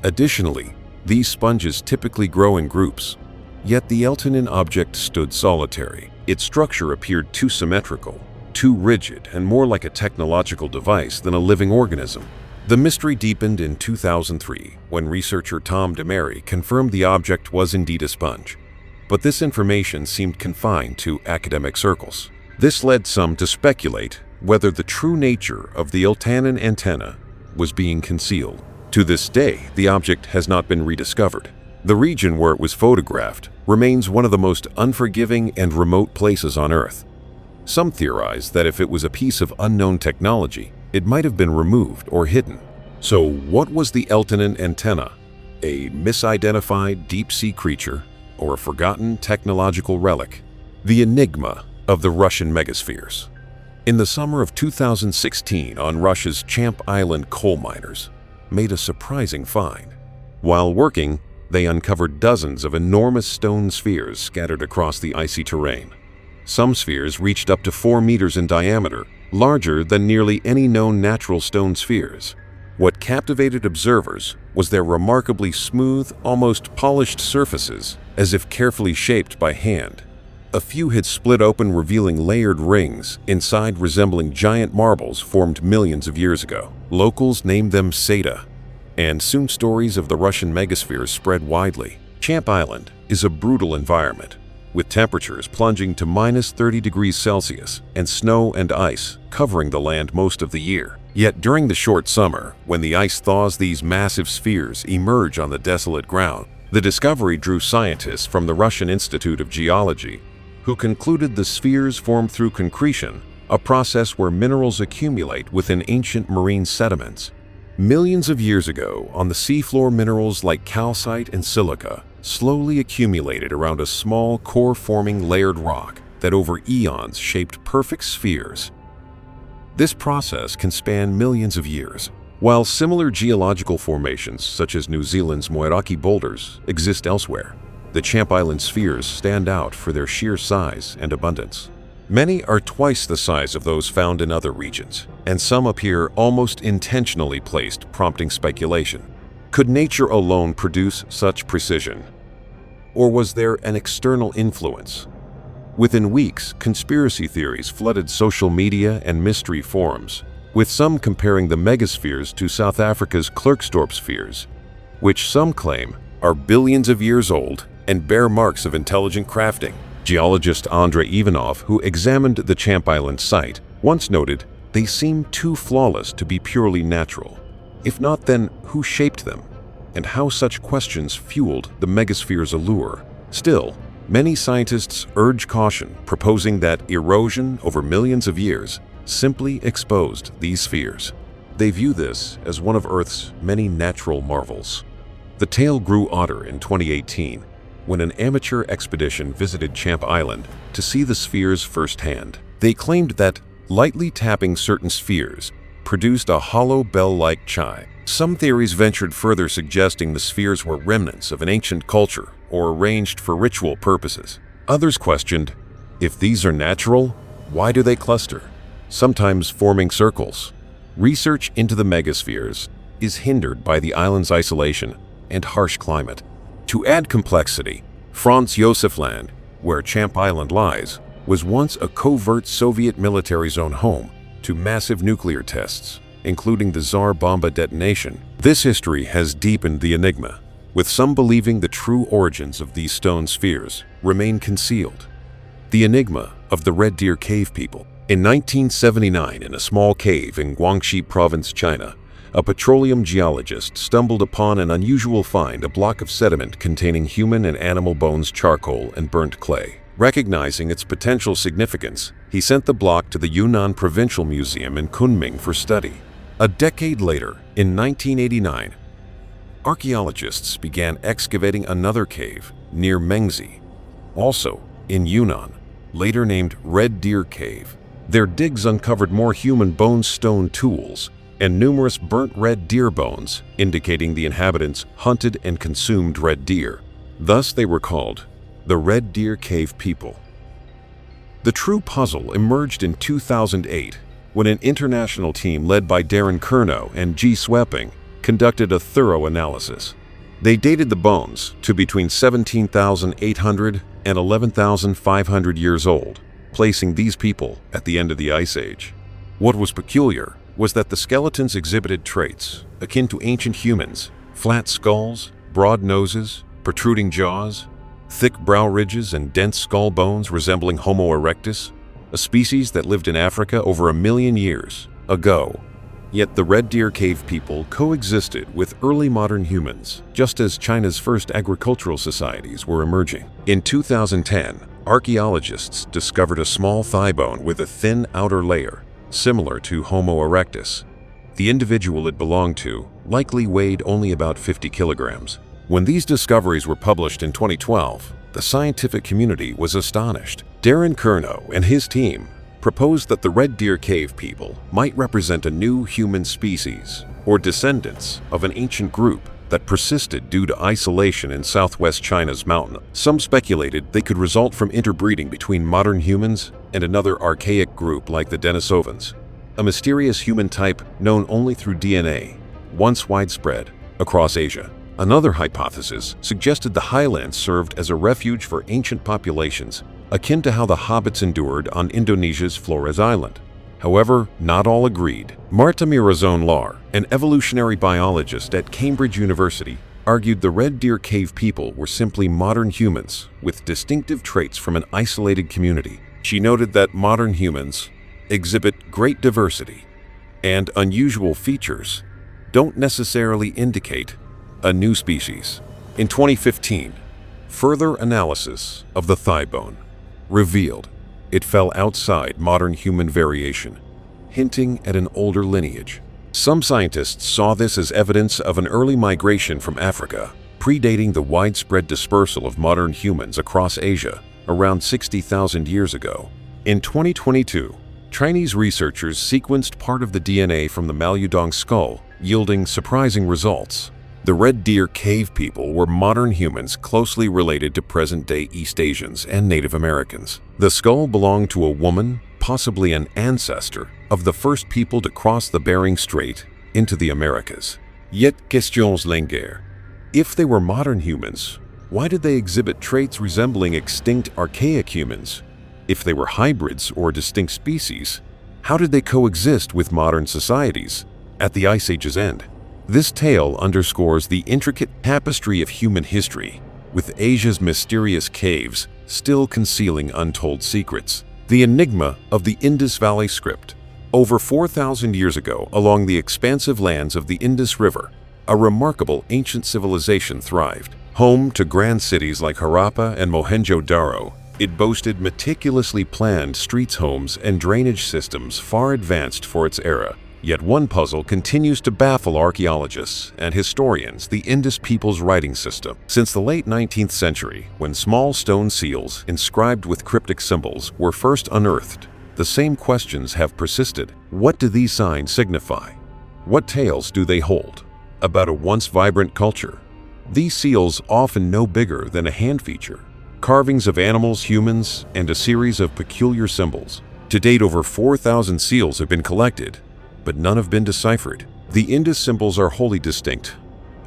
Additionally, these sponges typically grow in groups, yet the Eltonin object stood solitary. Its structure appeared too symmetrical, too rigid, and more like a technological device than a living organism. The mystery deepened in 2003 when researcher Tom DeMary confirmed the object was indeed a sponge. But this information seemed confined to academic circles. This led some to speculate whether the true nature of the Eltonin antenna was being concealed. To this day, the object has not been rediscovered. The region where it was photographed remains one of the most unforgiving and remote places on Earth. Some theorize that if it was a piece of unknown technology, it might have been removed or hidden. So what was the Eltonin antenna? A misidentified deep-sea creature or a forgotten technological relic? The enigma of the Russian megaspheres. In the summer of 2016, on Russia's Champ Island, coal miners made a surprising find. While working, they uncovered dozens of enormous stone spheres scattered across the icy terrain. Some spheres reached up to 4 meters in diameter, larger than nearly any known natural stone spheres. What captivated observers was their remarkably smooth, almost polished surfaces, as if carefully shaped by hand. A few had split open, revealing layered rings inside resembling giant marbles formed millions of years ago. Locals named them Seda, and soon stories of the Russian megaspheres spread widely. Champ Island is a brutal environment, with temperatures plunging to -30 degrees Celsius and snow and ice covering the land most of the year. Yet during the short summer, when the ice thaws, these massive spheres emerge on the desolate ground. The discovery drew scientists from the Russian Institute of Geology, who concluded the spheres formed through concretion, a process where minerals accumulate within ancient marine sediments. Millions of years ago, on the seafloor, minerals like calcite and silica slowly accumulated around a small core-forming layered rock that over eons shaped perfect spheres. This process can span millions of years. While similar geological formations, such as New Zealand's Moiraki boulders, exist elsewhere, the Champ Island spheres stand out for their sheer size and abundance. Many are twice the size of those found in other regions, and some appear almost intentionally placed, prompting speculation. Could nature alone produce such precision? Or was there an external influence? Within weeks, conspiracy theories flooded social media and mystery forums, with some comparing the megaspheres to South Africa's Klerksdorp spheres, which some claim are billions of years old and bear marks of intelligent crafting. Geologist Andrei Ivanov, who examined the Champ Island site, once noted, "They seem too flawless to be purely natural. If not, then who shaped them? And how such questions fueled the megasphere's allure?" Still, many scientists urge caution, proposing that erosion over millions of years simply exposed these spheres. They view this as one of Earth's many natural marvels. The tale grew odder in 2018, when an amateur expedition visited Champ Island to see the spheres firsthand. They claimed that lightly tapping certain spheres produced a hollow bell-like chime. Some theories ventured further, suggesting the spheres were remnants of an ancient culture or arranged for ritual purposes. Others questioned, if these are natural, why do they cluster, sometimes forming circles? Research into the megaspheres is hindered by the island's isolation and harsh climate. To add complexity, Franz Josef Land, where Champ Island lies, was once a covert Soviet military zone home to massive nuclear tests, including the Tsar Bomba detonation. This history has deepened the enigma, with some believing the true origins of these stone spheres remain concealed. The enigma of the Red Deer Cave people. In 1979, in a small cave in Guangxi Province, China, a petroleum geologist stumbled upon an unusual find, a block of sediment containing human and animal bones, charcoal, and burnt clay. Recognizing its potential significance, he sent the block to the Yunnan Provincial Museum in Kunming for study. A decade later, in 1989, archaeologists began excavating another cave near Mengzi, also in Yunnan, later named Red Deer Cave. Their digs uncovered more human bone stone tools and numerous burnt red deer bones, indicating the inhabitants hunted and consumed red deer. Thus they were called the Red Deer Cave people. The true puzzle emerged in 2008 when an international team led by Darren Kernow and G. Swepping conducted a thorough analysis. They dated the bones to between 17,800 and 11,500 years old, placing these people at the end of the Ice Age. What was peculiar was that the skeletons exhibited traits akin to ancient humans: flat skulls, broad noses, protruding jaws, thick brow ridges, and dense skull bones resembling Homo erectus, a species that lived in Africa over 1 million years ago. Yet the Red Deer Cave people coexisted with early modern humans, just as China's first agricultural societies were emerging. In 2010, archaeologists discovered a small thigh bone with a thin outer layer, similar to Homo erectus. The individual it belonged to likely weighed only about 50 kilograms. When these discoveries were published in 2012, the scientific community was astonished. Darren Kernow and his team proposed that the Red Deer Cave people might represent a new human species or descendants of an ancient group that persisted due to isolation in southwest China's mountain. Some speculated they could result from interbreeding between modern humans and another archaic group like the Denisovans, a mysterious human type known only through DNA, once widespread across Asia. Another hypothesis suggested the highlands served as a refuge for ancient populations, akin to how the hobbits endured on Indonesia's Flores Island. However, not all agreed. Marta Mirazón-Lar, an evolutionary biologist at Cambridge University, argued the Red Deer Cave people were simply modern humans with distinctive traits from an isolated community. She noted that modern humans exhibit great diversity, and unusual features don't necessarily indicate a new species. In 2015, further analysis of the thigh bone revealed it fell outside modern human variation, hinting at an older lineage. Some scientists saw this as evidence of an early migration from Africa, predating the widespread dispersal of modern humans across Asia around 60,000 years ago. In 2022, Chinese researchers sequenced part of the DNA from the Maludong skull, yielding surprising results. The Red Deer Cave people were modern humans closely related to present-day East Asians and Native Americans. The skull belonged to a woman, possibly an ancestor of the first people to cross the Bering Strait into the Americas. Yet questions linguère. If they were modern humans, why did they exhibit traits resembling extinct archaic humans? If they were hybrids or distinct species, how did they coexist with modern societies at the Ice Age's end? This tale underscores the intricate tapestry of human history, with Asia's mysterious caves still concealing untold secrets. The enigma of the Indus Valley Script. Over 4,000 years ago, along the expansive lands of the Indus River, a remarkable ancient civilization thrived. Home to grand cities like Harappa and Mohenjo-Daro, it boasted meticulously planned streets, homes, and drainage systems far advanced for its era. Yet one puzzle continues to baffle archaeologists and historians: the Indus people's writing system. Since the late 19th century, when small stone seals inscribed with cryptic symbols were first unearthed, the same questions have persisted. What do these signs signify? What tales do they hold about a once vibrant culture? These seals, often no bigger than a hand, feature carvings of animals, humans, and a series of peculiar symbols. To date, over 4,000 seals have been collected, but none have been deciphered. The Indus symbols are wholly distinct.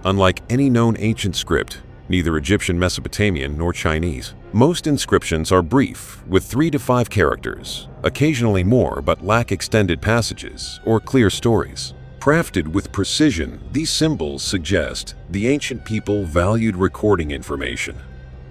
Unlike any known ancient script, neither Egyptian, Mesopotamian, nor Chinese. Most inscriptions are brief, with 3 to 5 characters, occasionally more, but lack extended passages or clear stories. Crafted with precision, these symbols suggest the ancient people valued recording information,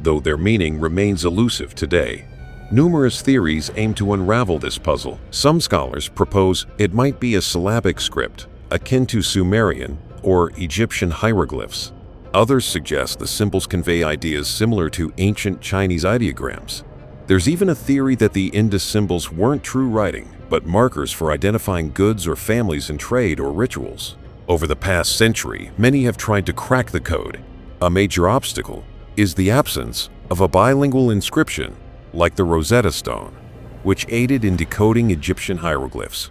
though their meaning remains elusive today. Numerous theories aim to unravel this puzzle. Some scholars propose it might be a syllabic script, akin to Sumerian or Egyptian hieroglyphs. Others suggest the symbols convey ideas similar to ancient Chinese ideograms. There's even a theory that the Indus symbols weren't true writing, but markers for identifying goods or families in trade or rituals. Over the past century, many have tried to crack the code. A major obstacle is the absence of a bilingual inscription like the Rosetta Stone, which aided in decoding Egyptian hieroglyphs.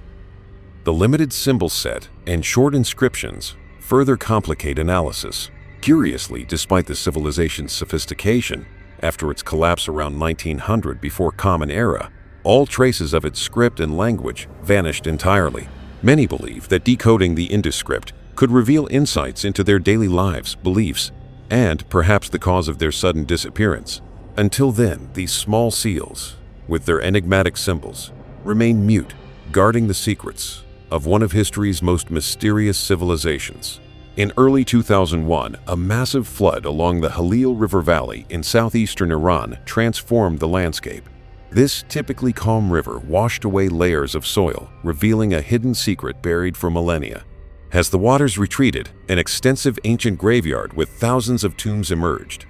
The limited symbol set and short inscriptions further complicate analysis. Curiously, despite the civilization's sophistication, after its collapse around 1900 before Common Era, all traces of its script and language vanished entirely. Many believe that decoding the Indus script could reveal insights into their daily lives, beliefs, and perhaps the cause of their sudden disappearance. Until then, these small seals, with their enigmatic symbols, remain mute, guarding the secrets of one of history's most mysterious civilizations. In early 2001, a massive flood along the Halil River Valley in southeastern Iran transformed the landscape. This typically calm river washed away layers of soil, revealing a hidden secret buried for millennia. As the waters retreated, an extensive ancient graveyard with thousands of tombs emerged.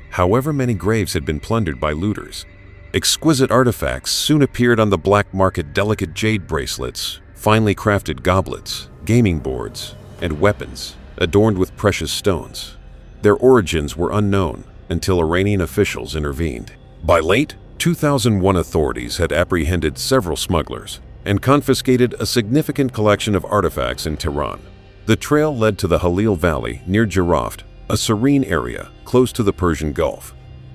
However many graves had been plundered by looters, exquisite artifacts soon appeared on the black market: delicate jade bracelets, finely crafted goblets, gaming boards, and weapons adorned with precious stones. Their origins were unknown until Iranian officials intervened. By late 2001, authorities had apprehended several smugglers and confiscated a significant collection of artifacts in Tehran. The trail led to the Halil Valley near Jiroft, a serene area close to the Persian Gulf.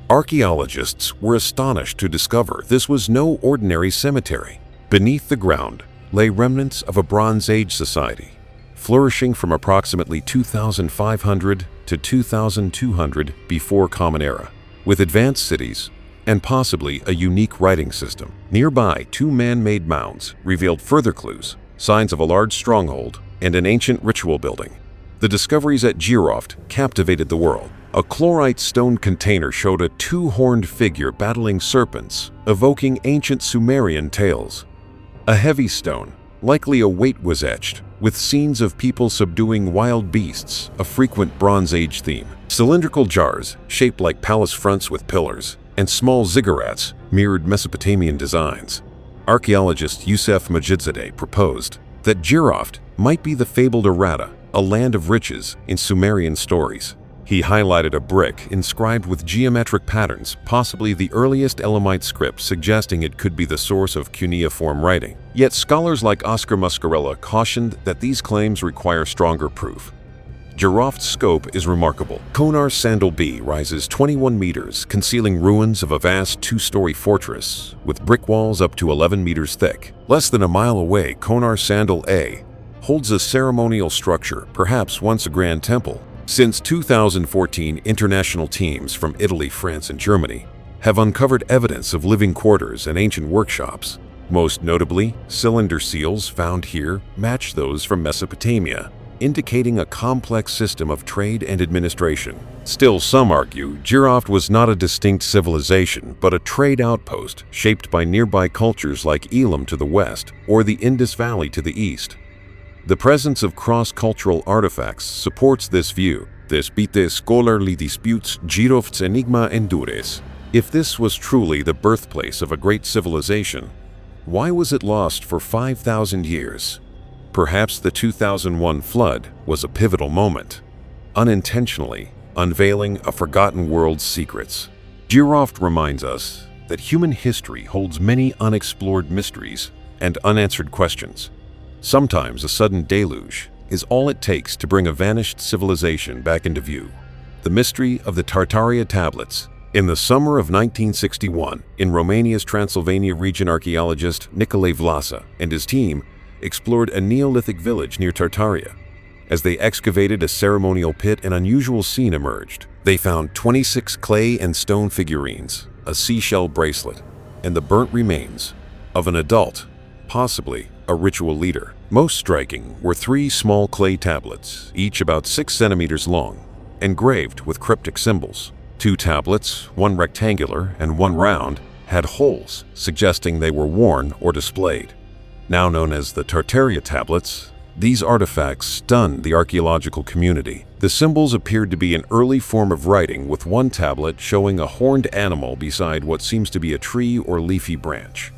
Archaeologists were astonished to discover this was no ordinary cemetery. Beneath the ground lay remnants of a Bronze Age society, flourishing from approximately 2500 to 2200 before Common Era, with advanced cities and possibly a unique writing system. Nearby, two man-made mounds revealed further clues, signs of a large stronghold and an ancient ritual building. The discoveries at Jiroft captivated the world. A chlorite stone container showed a two-horned figure battling serpents, evoking ancient Sumerian tales. A heavy stone, likely a weight, was etched, with scenes of people subduing wild beasts, a frequent Bronze Age theme. Cylindrical jars, shaped like palace fronts with pillars, and small ziggurats mirrored Mesopotamian designs. Archaeologist Youssef Majidzadeh proposed that Jiroft might be the fabled Arata, a land of riches in Sumerian stories. He highlighted a brick inscribed with geometric patterns, possibly the earliest Elamite script, suggesting it could be the source of cuneiform writing. Yet scholars like Oscar Muscarella cautioned that these claims require stronger proof. Jiroft's scope is remarkable. Konar Sandal B rises 21 meters, concealing ruins of a vast two-story fortress with brick walls up to 11 meters thick. Less than a mile away, Konar Sandal A holds a ceremonial structure, perhaps once a grand temple. Since 2014, international teams from Italy, France, and Germany have uncovered evidence of living quarters and ancient workshops. Most notably, cylinder seals found here match those from Mesopotamia, indicating a complex system of trade and administration. Still, some argue Jiroft was not a distinct civilization, but a trade outpost shaped by nearby cultures like Elam to the west or the Indus Valley to the east. The presence of cross-cultural artifacts supports this view. Despite scholarly disputes, Jiroft's enigma endures. If this was truly the birthplace of a great civilization, why was it lost for 5,000 years? Perhaps the 2001 flood was a pivotal moment, unintentionally unveiling a forgotten world's secrets. Jiroft reminds us that human history holds many unexplored mysteries and unanswered questions. Sometimes a sudden deluge is all it takes to bring a vanished civilization back into view. The mystery of the Tartaria tablets. In the summer of 1961, in Romania's Transylvania region, archaeologist Nicolae Vlasa and his team explored a Neolithic village near Tartaria. As they excavated a ceremonial pit, an unusual scene emerged. They found 26 clay and stone figurines, a seashell bracelet, and the burnt remains of an adult, possibly a ritual leader. Most striking were 3 small clay tablets, each about 6 centimeters long, engraved with cryptic symbols. 2 tablets, one rectangular and one round, had holes, suggesting they were worn or displayed. Now known as the Tartaria tablets, these artifacts stunned the archaeological community. The symbols appeared to be an early form of writing, with one tablet showing a horned animal beside what seems to be a tree or leafy branch.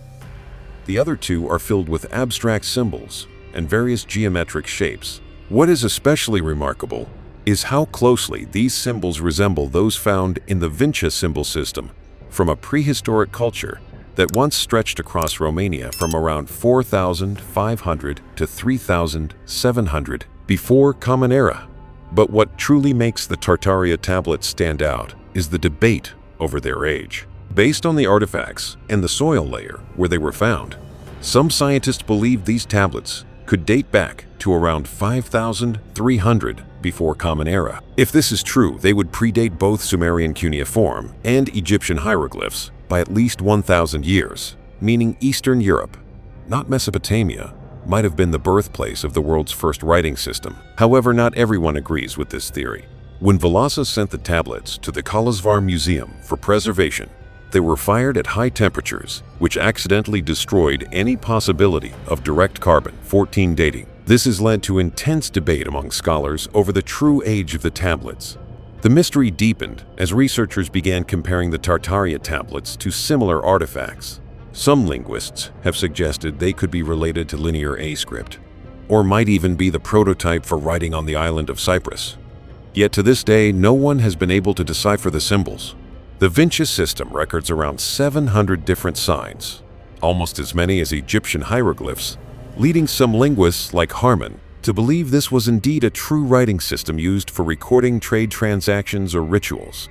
The other two are filled with abstract symbols and various geometric shapes. What is especially remarkable is how closely these symbols resemble those found in the Vinci symbol system from a prehistoric culture that once stretched across Romania from around 4,500 to 3,700 before Common Era. But what truly makes the Tartaria tablets stand out is the debate over their age. Based on the artifacts and the soil layer where they were found, some scientists believe these tablets could date back to around 5,300 before Common Era. If this is true, they would predate both Sumerian cuneiform and Egyptian hieroglyphs by at least 1,000 years, meaning Eastern Europe, not Mesopotamia, might have been the birthplace of the world's first writing system. However, not everyone agrees with this theory. When Velasa sent the tablets to the Kalasvar Museum for preservation, they were fired at high temperatures, which accidentally destroyed any possibility of direct carbon-14 dating. This has led to intense debate among scholars over the true age of the tablets. The mystery deepened as researchers began comparing the Tartaria tablets to similar artifacts. Some linguists have suggested they could be related to Linear A script, or might even be the prototype for writing on the island of Cyprus. Yet to this day, no one has been able to decipher the symbols. The Vinci system records around 700 different signs, almost as many as Egyptian hieroglyphs, leading some linguists like Harman to believe this was indeed a true writing system used for recording trade transactions or rituals.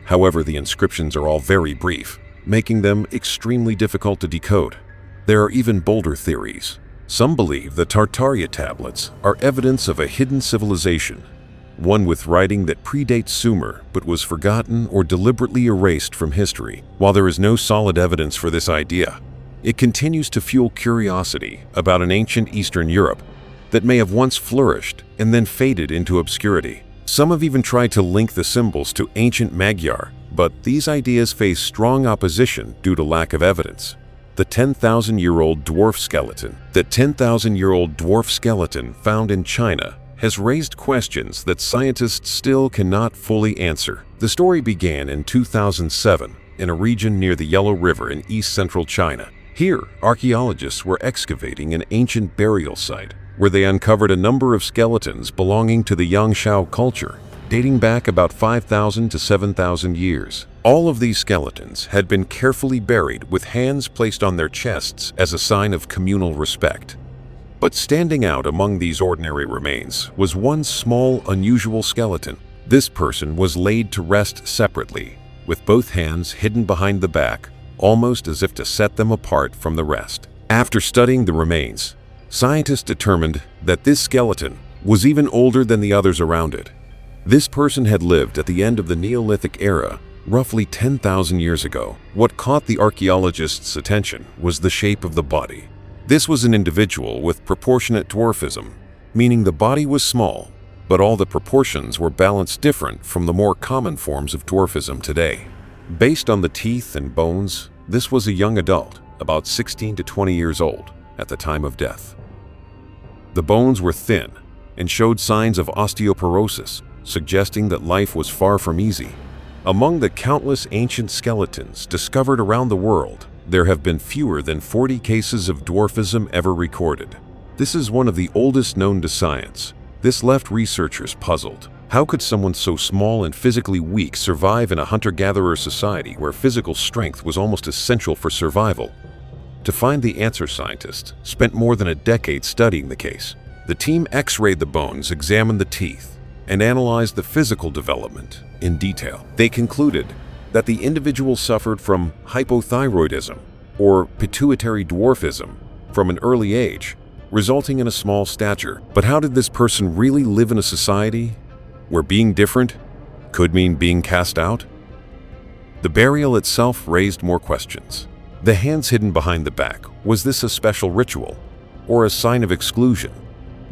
However, the inscriptions are all very brief, making them extremely difficult to decode. There are even bolder theories. Some believe the Tartaria tablets are evidence of a hidden civilization, one with writing that predates Sumer but was forgotten or deliberately erased from history. While there is no solid evidence for this idea, it continues to fuel curiosity about an ancient Eastern Europe that may have once flourished and then faded into obscurity. Some have even tried to link the symbols to ancient Magyar, but these ideas face strong opposition due to lack of evidence. The 10,000-year-old dwarf skeleton found in China has raised questions that scientists still cannot fully answer. The story began in 2007 in a region near the Yellow River in east-central China. Here, archaeologists were excavating an ancient burial site where they uncovered a number of skeletons belonging to the Yangshao culture, dating back about 5,000 to 7,000 years. All of these skeletons had been carefully buried with hands placed on their chests as a sign of communal respect. But standing out among these ordinary remains was one small, unusual skeleton. This person was laid to rest separately, with both hands hidden behind the back, almost as if to set them apart from the rest. After studying the remains, scientists determined that this skeleton was even older than the others around it. This person had lived at the end of the Neolithic era, roughly 10,000 years ago. What caught the archaeologists' attention was the shape of the body. This was an individual with proportionate dwarfism, meaning the body was small, but all the proportions were balanced different from the more common forms of dwarfism today. Based on the teeth and bones, this was a young adult, about 16 to 20 years old, at the time of death. The bones were thin and showed signs of osteoporosis, suggesting that life was far from easy. Among the countless ancient skeletons discovered around the world, there have been fewer than 40 cases of dwarfism ever recorded. This is one of the oldest known to science. This left researchers puzzled. How could someone so small and physically weak survive in a hunter-gatherer society where physical strength was almost essential for survival? To find the answer, scientists spent more than a decade studying the case. The team X-rayed the bones, examined the teeth, and analyzed the physical development in detail. They concluded that the individual suffered from hypothyroidism or pituitary dwarfism from an early age, resulting in a small stature. But how did this person really live in a society where being different could mean being cast out? The burial itself raised more questions. The hands hidden behind the back, was this a special ritual or a sign of exclusion?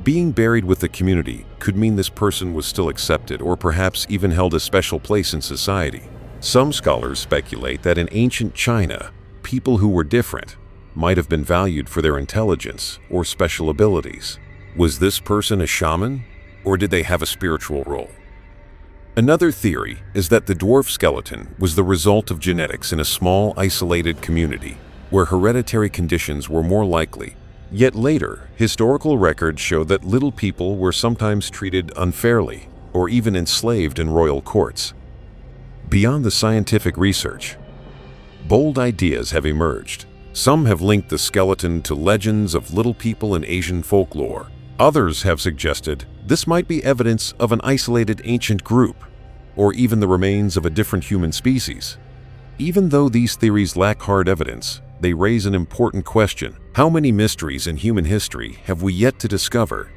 Being buried with the community could mean this person was still accepted or perhaps even held a special place in society. Some scholars speculate that in ancient China, people who were different might have been valued for their intelligence or special abilities. Was this person a shaman, or did they have a spiritual role? Another theory is that the dwarf skeleton was the result of genetics in a small, isolated community, where hereditary conditions were more likely. Yet later, historical records show that little people were sometimes treated unfairly, or even enslaved in royal courts. Beyond the scientific research, bold ideas have emerged. Some have linked the skeleton to legends of little people in Asian folklore. Others have suggested this might be evidence of an isolated ancient group, or even the remains of a different human species. Even though these theories lack hard evidence, they raise an important question. How many mysteries in human history have we yet to discover?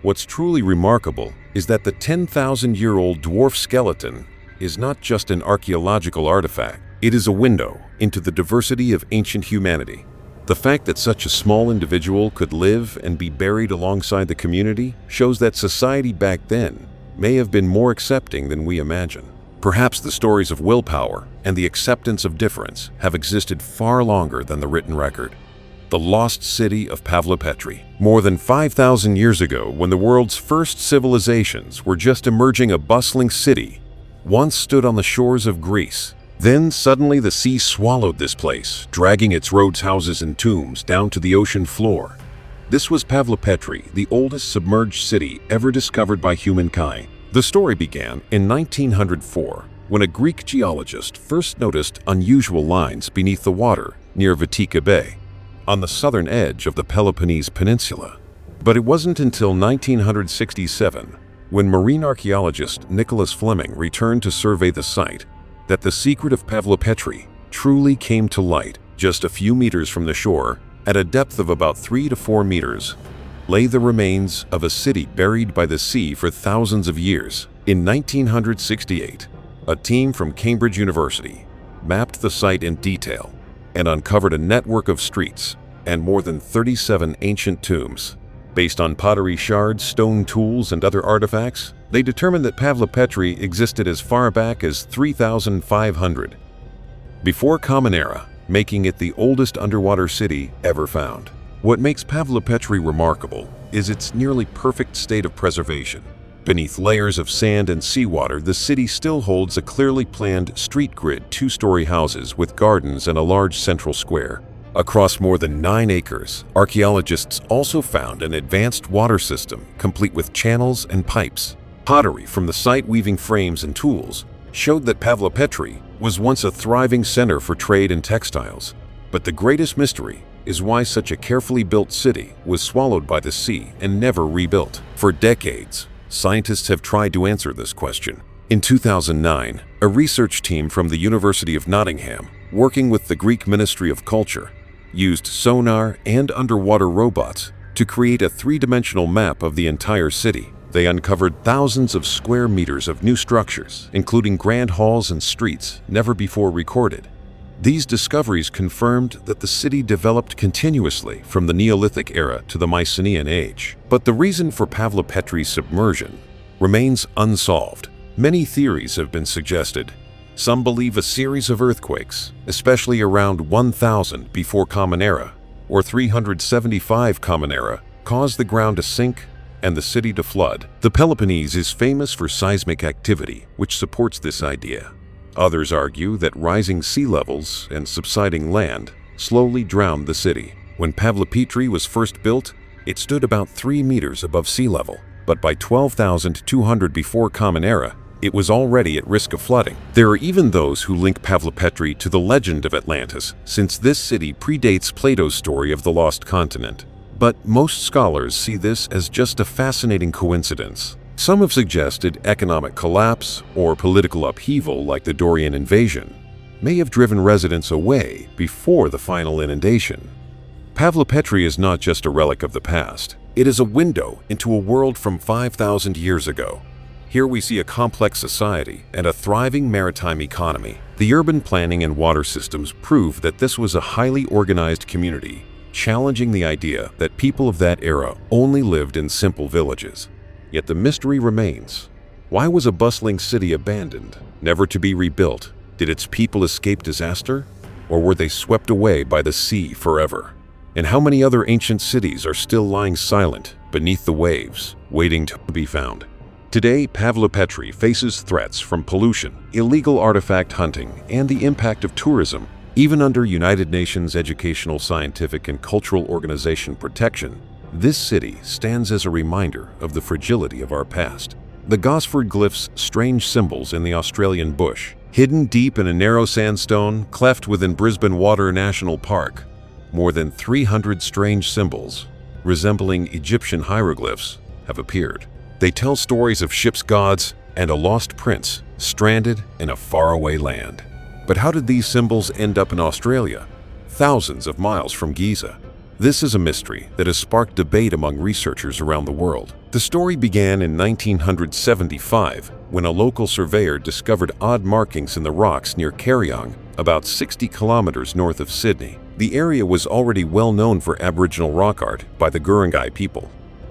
What's truly remarkable is that the 10,000-year-old dwarf skeleton is not just an archaeological artifact. It is a window into the diversity of ancient humanity. The fact that such a small individual could live and be buried alongside the community shows that society back then may have been more accepting than we imagine. Perhaps the stories of willpower and the acceptance of difference have existed far longer than the written record. The lost city of Pavlopetri. More than 5,000 years ago, when the world's first civilizations were just emerging, a bustling city once stood on the shores of Greece. Then suddenly the sea swallowed this place, dragging its roads, houses, and tombs down to the ocean floor. This was Pavlopetri, the oldest submerged city ever discovered by humankind. The story began in 1904, when a Greek geologist first noticed unusual lines beneath the water near Vatika Bay, on the southern edge of the Peloponnese Peninsula. But it wasn't until 1967, when marine archaeologist Nicholas Fleming returned to survey the site, that the secret of Pavlopetri truly came to light. Just a few meters from the shore, at a depth of about 3 to 4 meters, lay the remains of a city buried by the sea for thousands of years. In 1968, a team from Cambridge University mapped the site in detail and uncovered a network of streets and more than 37 ancient tombs. Based on pottery shards, stone tools, and other artifacts, they determined that Pavlopetri existed as far back as 3,500 before Common Era, making it the oldest underwater city ever found. What makes Pavlopetri remarkable is its nearly perfect state of preservation. Beneath layers of sand and seawater, the city still holds a clearly planned street grid, 2-story houses with gardens and a large central square. Across more than 9 acres, archaeologists also found an advanced water system complete with channels and pipes. Pottery from the site, weaving frames and tools, showed that Pavlopetri was once a thriving center for trade and textiles. But the greatest mystery is why such a carefully built city was swallowed by the sea and never rebuilt. For decades, scientists have tried to answer this question. In 2009, a research team from the University of Nottingham, working with the Greek Ministry of Culture, used sonar and underwater robots to create a 3-dimensional map of the entire city. They uncovered thousands of square meters of new structures, including grand halls and streets never before recorded. These discoveries confirmed that the city developed continuously from the Neolithic era to the Mycenaean age. But the reason for Pavlopetri's submersion remains unsolved. Many theories have been suggested. Some believe a series of earthquakes, especially around 1000 before Common Era or 375 Common Era, caused the ground to sink and the city to flood. The Peloponnese is famous for seismic activity, which supports this idea. Others argue that rising sea levels and subsiding land slowly drowned the city. When Pavlopetri was first built, it stood about 3 meters above sea level, but by 12,200 before Common Era, it was already at risk of flooding. There are even those who link Pavlopetri to the legend of Atlantis, since this city predates Plato's story of the lost continent. But most scholars see this as just a fascinating coincidence. Some have suggested economic collapse or political upheaval like the Dorian invasion may have driven residents away before the final inundation. Pavlopetri is not just a relic of the past. It is a window into a world from 5,000 years ago. Here we see a complex society and a thriving maritime economy. The urban planning and water systems prove that this was a highly organized community, challenging the idea that people of that era only lived in simple villages. Yet the mystery remains. Why was a bustling city abandoned, never to be rebuilt? Did its people escape disaster? Or were they swept away by the sea forever? And how many other ancient cities are still lying silent beneath the waves, waiting to be found? Today, Pavlopetri faces threats from pollution, illegal artifact hunting, and the impact of tourism. Even under United Nations Educational, Scientific, and Cultural Organization protection, this city stands as a reminder of the fragility of our past. The Gosford Glyphs, strange symbols in the Australian bush, hidden deep in a narrow sandstone cleft within Brisbane Water National Park. More than 300 strange symbols, resembling Egyptian hieroglyphs, have appeared. They tell stories of ships' gods and a lost prince stranded in a faraway land. But how did these symbols end up in Australia, thousands of miles from Giza? This is a mystery that has sparked debate among researchers around the world. The story began in 1975 when a local surveyor discovered odd markings in the rocks near Karyong, about 60 kilometers north of Sydney. The area was already well known for Aboriginal rock art by the Gurungai people.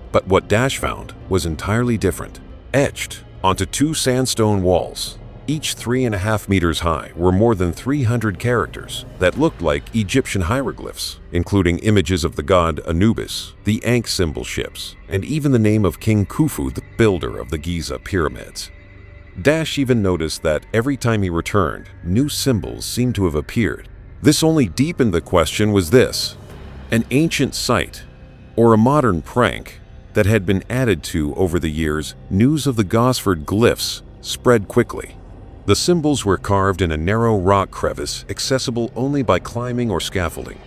But what Dash found was entirely different. Etched onto two sandstone walls, each 3.5 meters high, were more than 300 characters that looked like Egyptian hieroglyphs, including images of the god Anubis, the Ankh symbol ships, and even the name of King Khufu, the builder of the Giza pyramids. Dash even noticed that every time he returned, new symbols seemed to have appeared. This only deepened the question: was this an ancient site or a modern prank that had been added to over the years? News of the Gosford Glyphs spread quickly. The symbols were carved in a narrow rock crevice accessible only by climbing or scaffolding.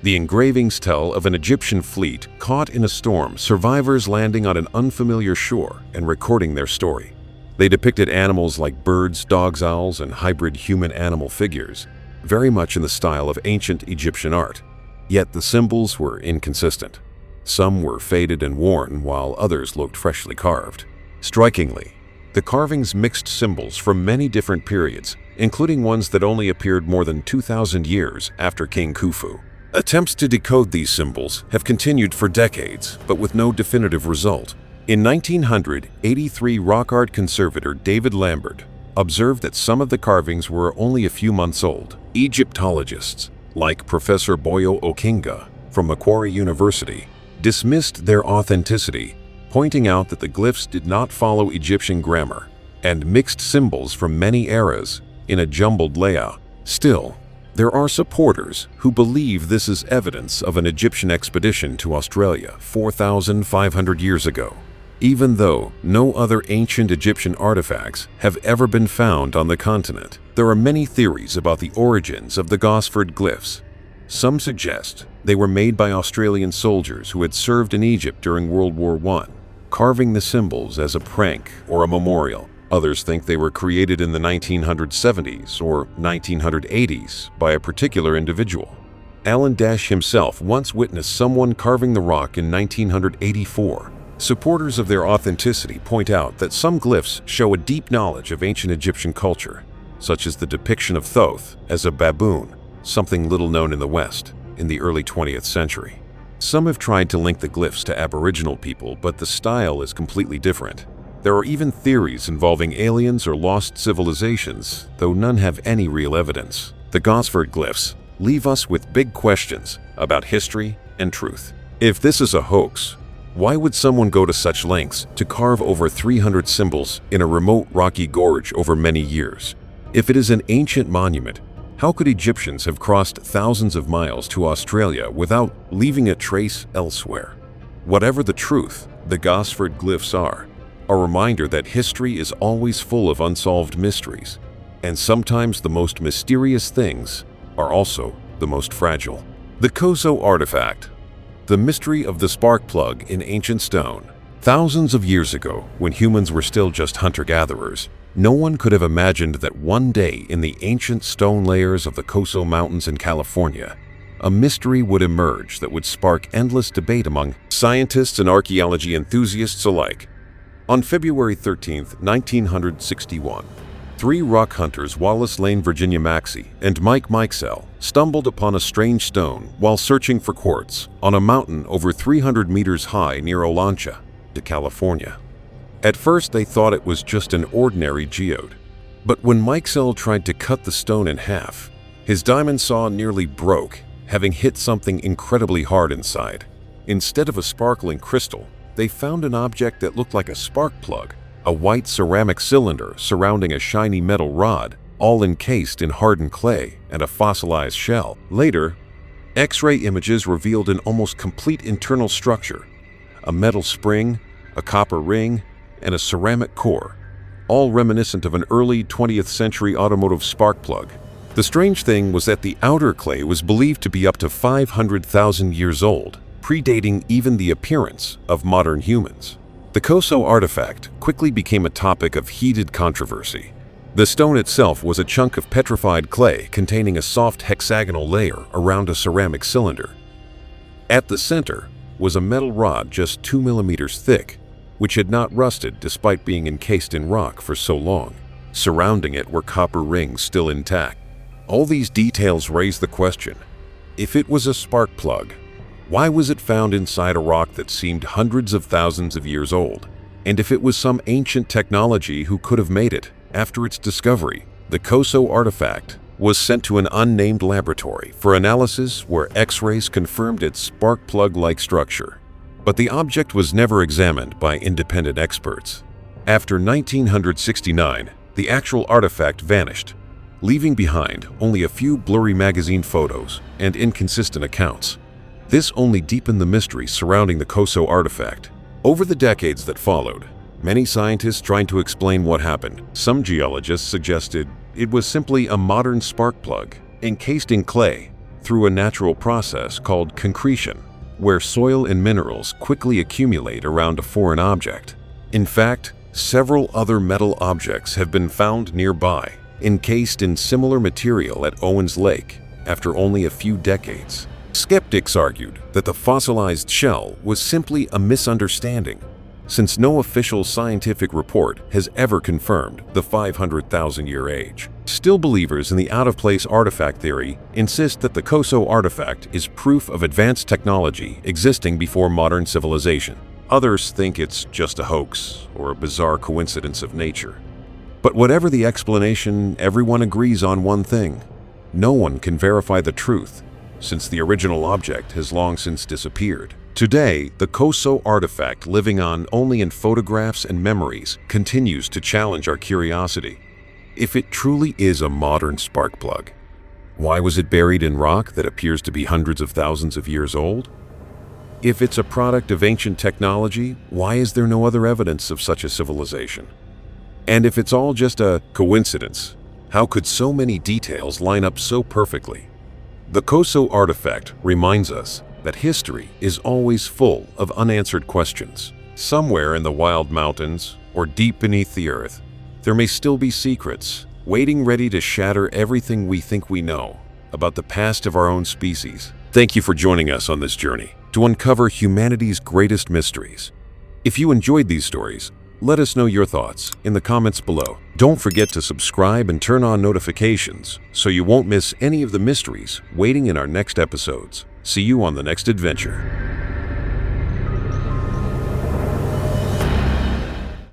The engravings tell of an Egyptian fleet caught in a storm, survivors landing on an unfamiliar shore and recording their story. They depicted animals like birds, dogs, owls, and hybrid human-animal figures, very much in the style of ancient Egyptian art. Yet the symbols were inconsistent. Some were faded and worn, while others looked freshly carved. Strikingly, the carvings mixed symbols from many different periods, including ones that only appeared more than 2,000 years after King Khufu. Attempts to decode these symbols have continued for decades, but with no definitive result. In 1900, 83 rock art conservator David Lambert observed that some of the carvings were only a few months old. Egyptologists, like Professor Boyo Okinga from Macquarie University, dismissed their authenticity, pointing out that the glyphs did not follow Egyptian grammar and mixed symbols from many eras in a jumbled layout. Still, there are supporters who believe this is evidence of an Egyptian expedition to Australia 4,500 years ago. Even though no other ancient Egyptian artifacts have ever been found on the continent, there are many theories about the origins of the Gosford Glyphs. Some suggest they were made by Australian soldiers who had served in Egypt during World War I, carving the symbols as a prank or a memorial. Others think they were created in the 1970s or 1980s by a particular individual. Alan Dash himself once witnessed someone carving the rock in 1984. Supporters of their authenticity point out that some glyphs show a deep knowledge of ancient Egyptian culture, such as the depiction of Thoth as a baboon, something little known in the West, in the early 20th century. Some have tried to link the glyphs to Aboriginal people, but the style is completely different. There are even theories involving aliens or lost civilizations, though none have any real evidence. The Gosford Glyphs leave us with big questions about history and truth. If this is a hoax, why would someone go to such lengths to carve over 300 symbols in a remote rocky gorge over many years? If it is an ancient monument, how could Egyptians have crossed thousands of miles to Australia without leaving a trace elsewhere? Whatever the truth, the Gosford Glyphs are a reminder that history is always full of unsolved mysteries, and sometimes the most mysterious things are also the most fragile. The Koso artifact, the mystery of the spark plug in ancient stone. Thousands of years ago, when humans were still just hunter-gatherers, no one could have imagined that one day in the ancient stone layers of the Koso Mountains in California, a mystery would emerge that would spark endless debate among scientists and archaeology enthusiasts alike. On February 13, 1961, 3 rock hunters, Wallace Lane Virginia Maxey and Mike Mikesell, stumbled upon a strange stone while searching for quartz on a mountain over 300 meters high near Olancha, California. At first, they thought it was just an ordinary geode. But when Mikesell tried to cut the stone in half, his diamond saw nearly broke, having hit something incredibly hard inside. Instead of a sparkling crystal, they found an object that looked like a spark plug, a white ceramic cylinder surrounding a shiny metal rod, all encased in hardened clay and a fossilized shell. Later, X-ray images revealed an almost complete internal structure: a metal spring, a copper ring, and a ceramic core, all reminiscent of an early 20th century automotive spark plug. The strange thing was that the outer clay was believed to be up to 500,000 years old, predating even the appearance of modern humans. The Koso artifact quickly became a topic of heated controversy. The stone itself was a chunk of petrified clay containing a soft hexagonal layer around a ceramic cylinder. At the center was a metal rod just 2 millimeters thick, which had not rusted despite being encased in rock for so long. Surrounding it were copper rings still intact. All these details raise the question: if it was a spark plug, why was it found inside a rock that seemed hundreds of thousands of years old? And if it was some ancient technology, who could have made it? After its discovery, the Koso artifact was sent to an unnamed laboratory for analysis where X-rays confirmed its spark plug-like structure. But the object was never examined by independent experts. After 1969, the actual artifact vanished, leaving behind only a few blurry magazine photos and inconsistent accounts. This only deepened the mystery surrounding the Koso artifact. Over the decades that followed, many scientists tried to explain what happened. Some geologists suggested it was simply a modern spark plug, encased in clay through a natural process called concretion, where soil and minerals quickly accumulate around a foreign object. In fact, several other metal objects have been found nearby, encased in similar material at Owens Lake after only a few decades. Skeptics argued that the fossilized shell was simply a misunderstanding, since no official scientific report has ever confirmed the 500,000-year age. Still, believers in the out-of-place artifact theory insist that the Koso artifact is proof of advanced technology existing before modern civilization. Others think it's just a hoax or a bizarre coincidence of nature. But whatever the explanation, everyone agrees on one thing: no one can verify the truth, since the original object has long since disappeared. Today, the Koso artifact, living on only in photographs and memories, continues to challenge our curiosity. If it truly is a modern spark plug, why was it buried in rock that appears to be hundreds of thousands of years old? If it's a product of ancient technology, why is there no other evidence of such a civilization? And if it's all just a coincidence, how could so many details line up so perfectly? The Koso artifact reminds us that history is always full of unanswered questions. Somewhere in the wild mountains or deep beneath the earth, there may still be secrets waiting ready to shatter everything we think we know about the past of our own species. Thank you for joining us on this journey to uncover humanity's greatest mysteries. If you enjoyed these stories, let us know your thoughts in the comments below. Don't forget to subscribe and turn on notifications so you won't miss any of the mysteries waiting in our next episodes. See you on the next adventure.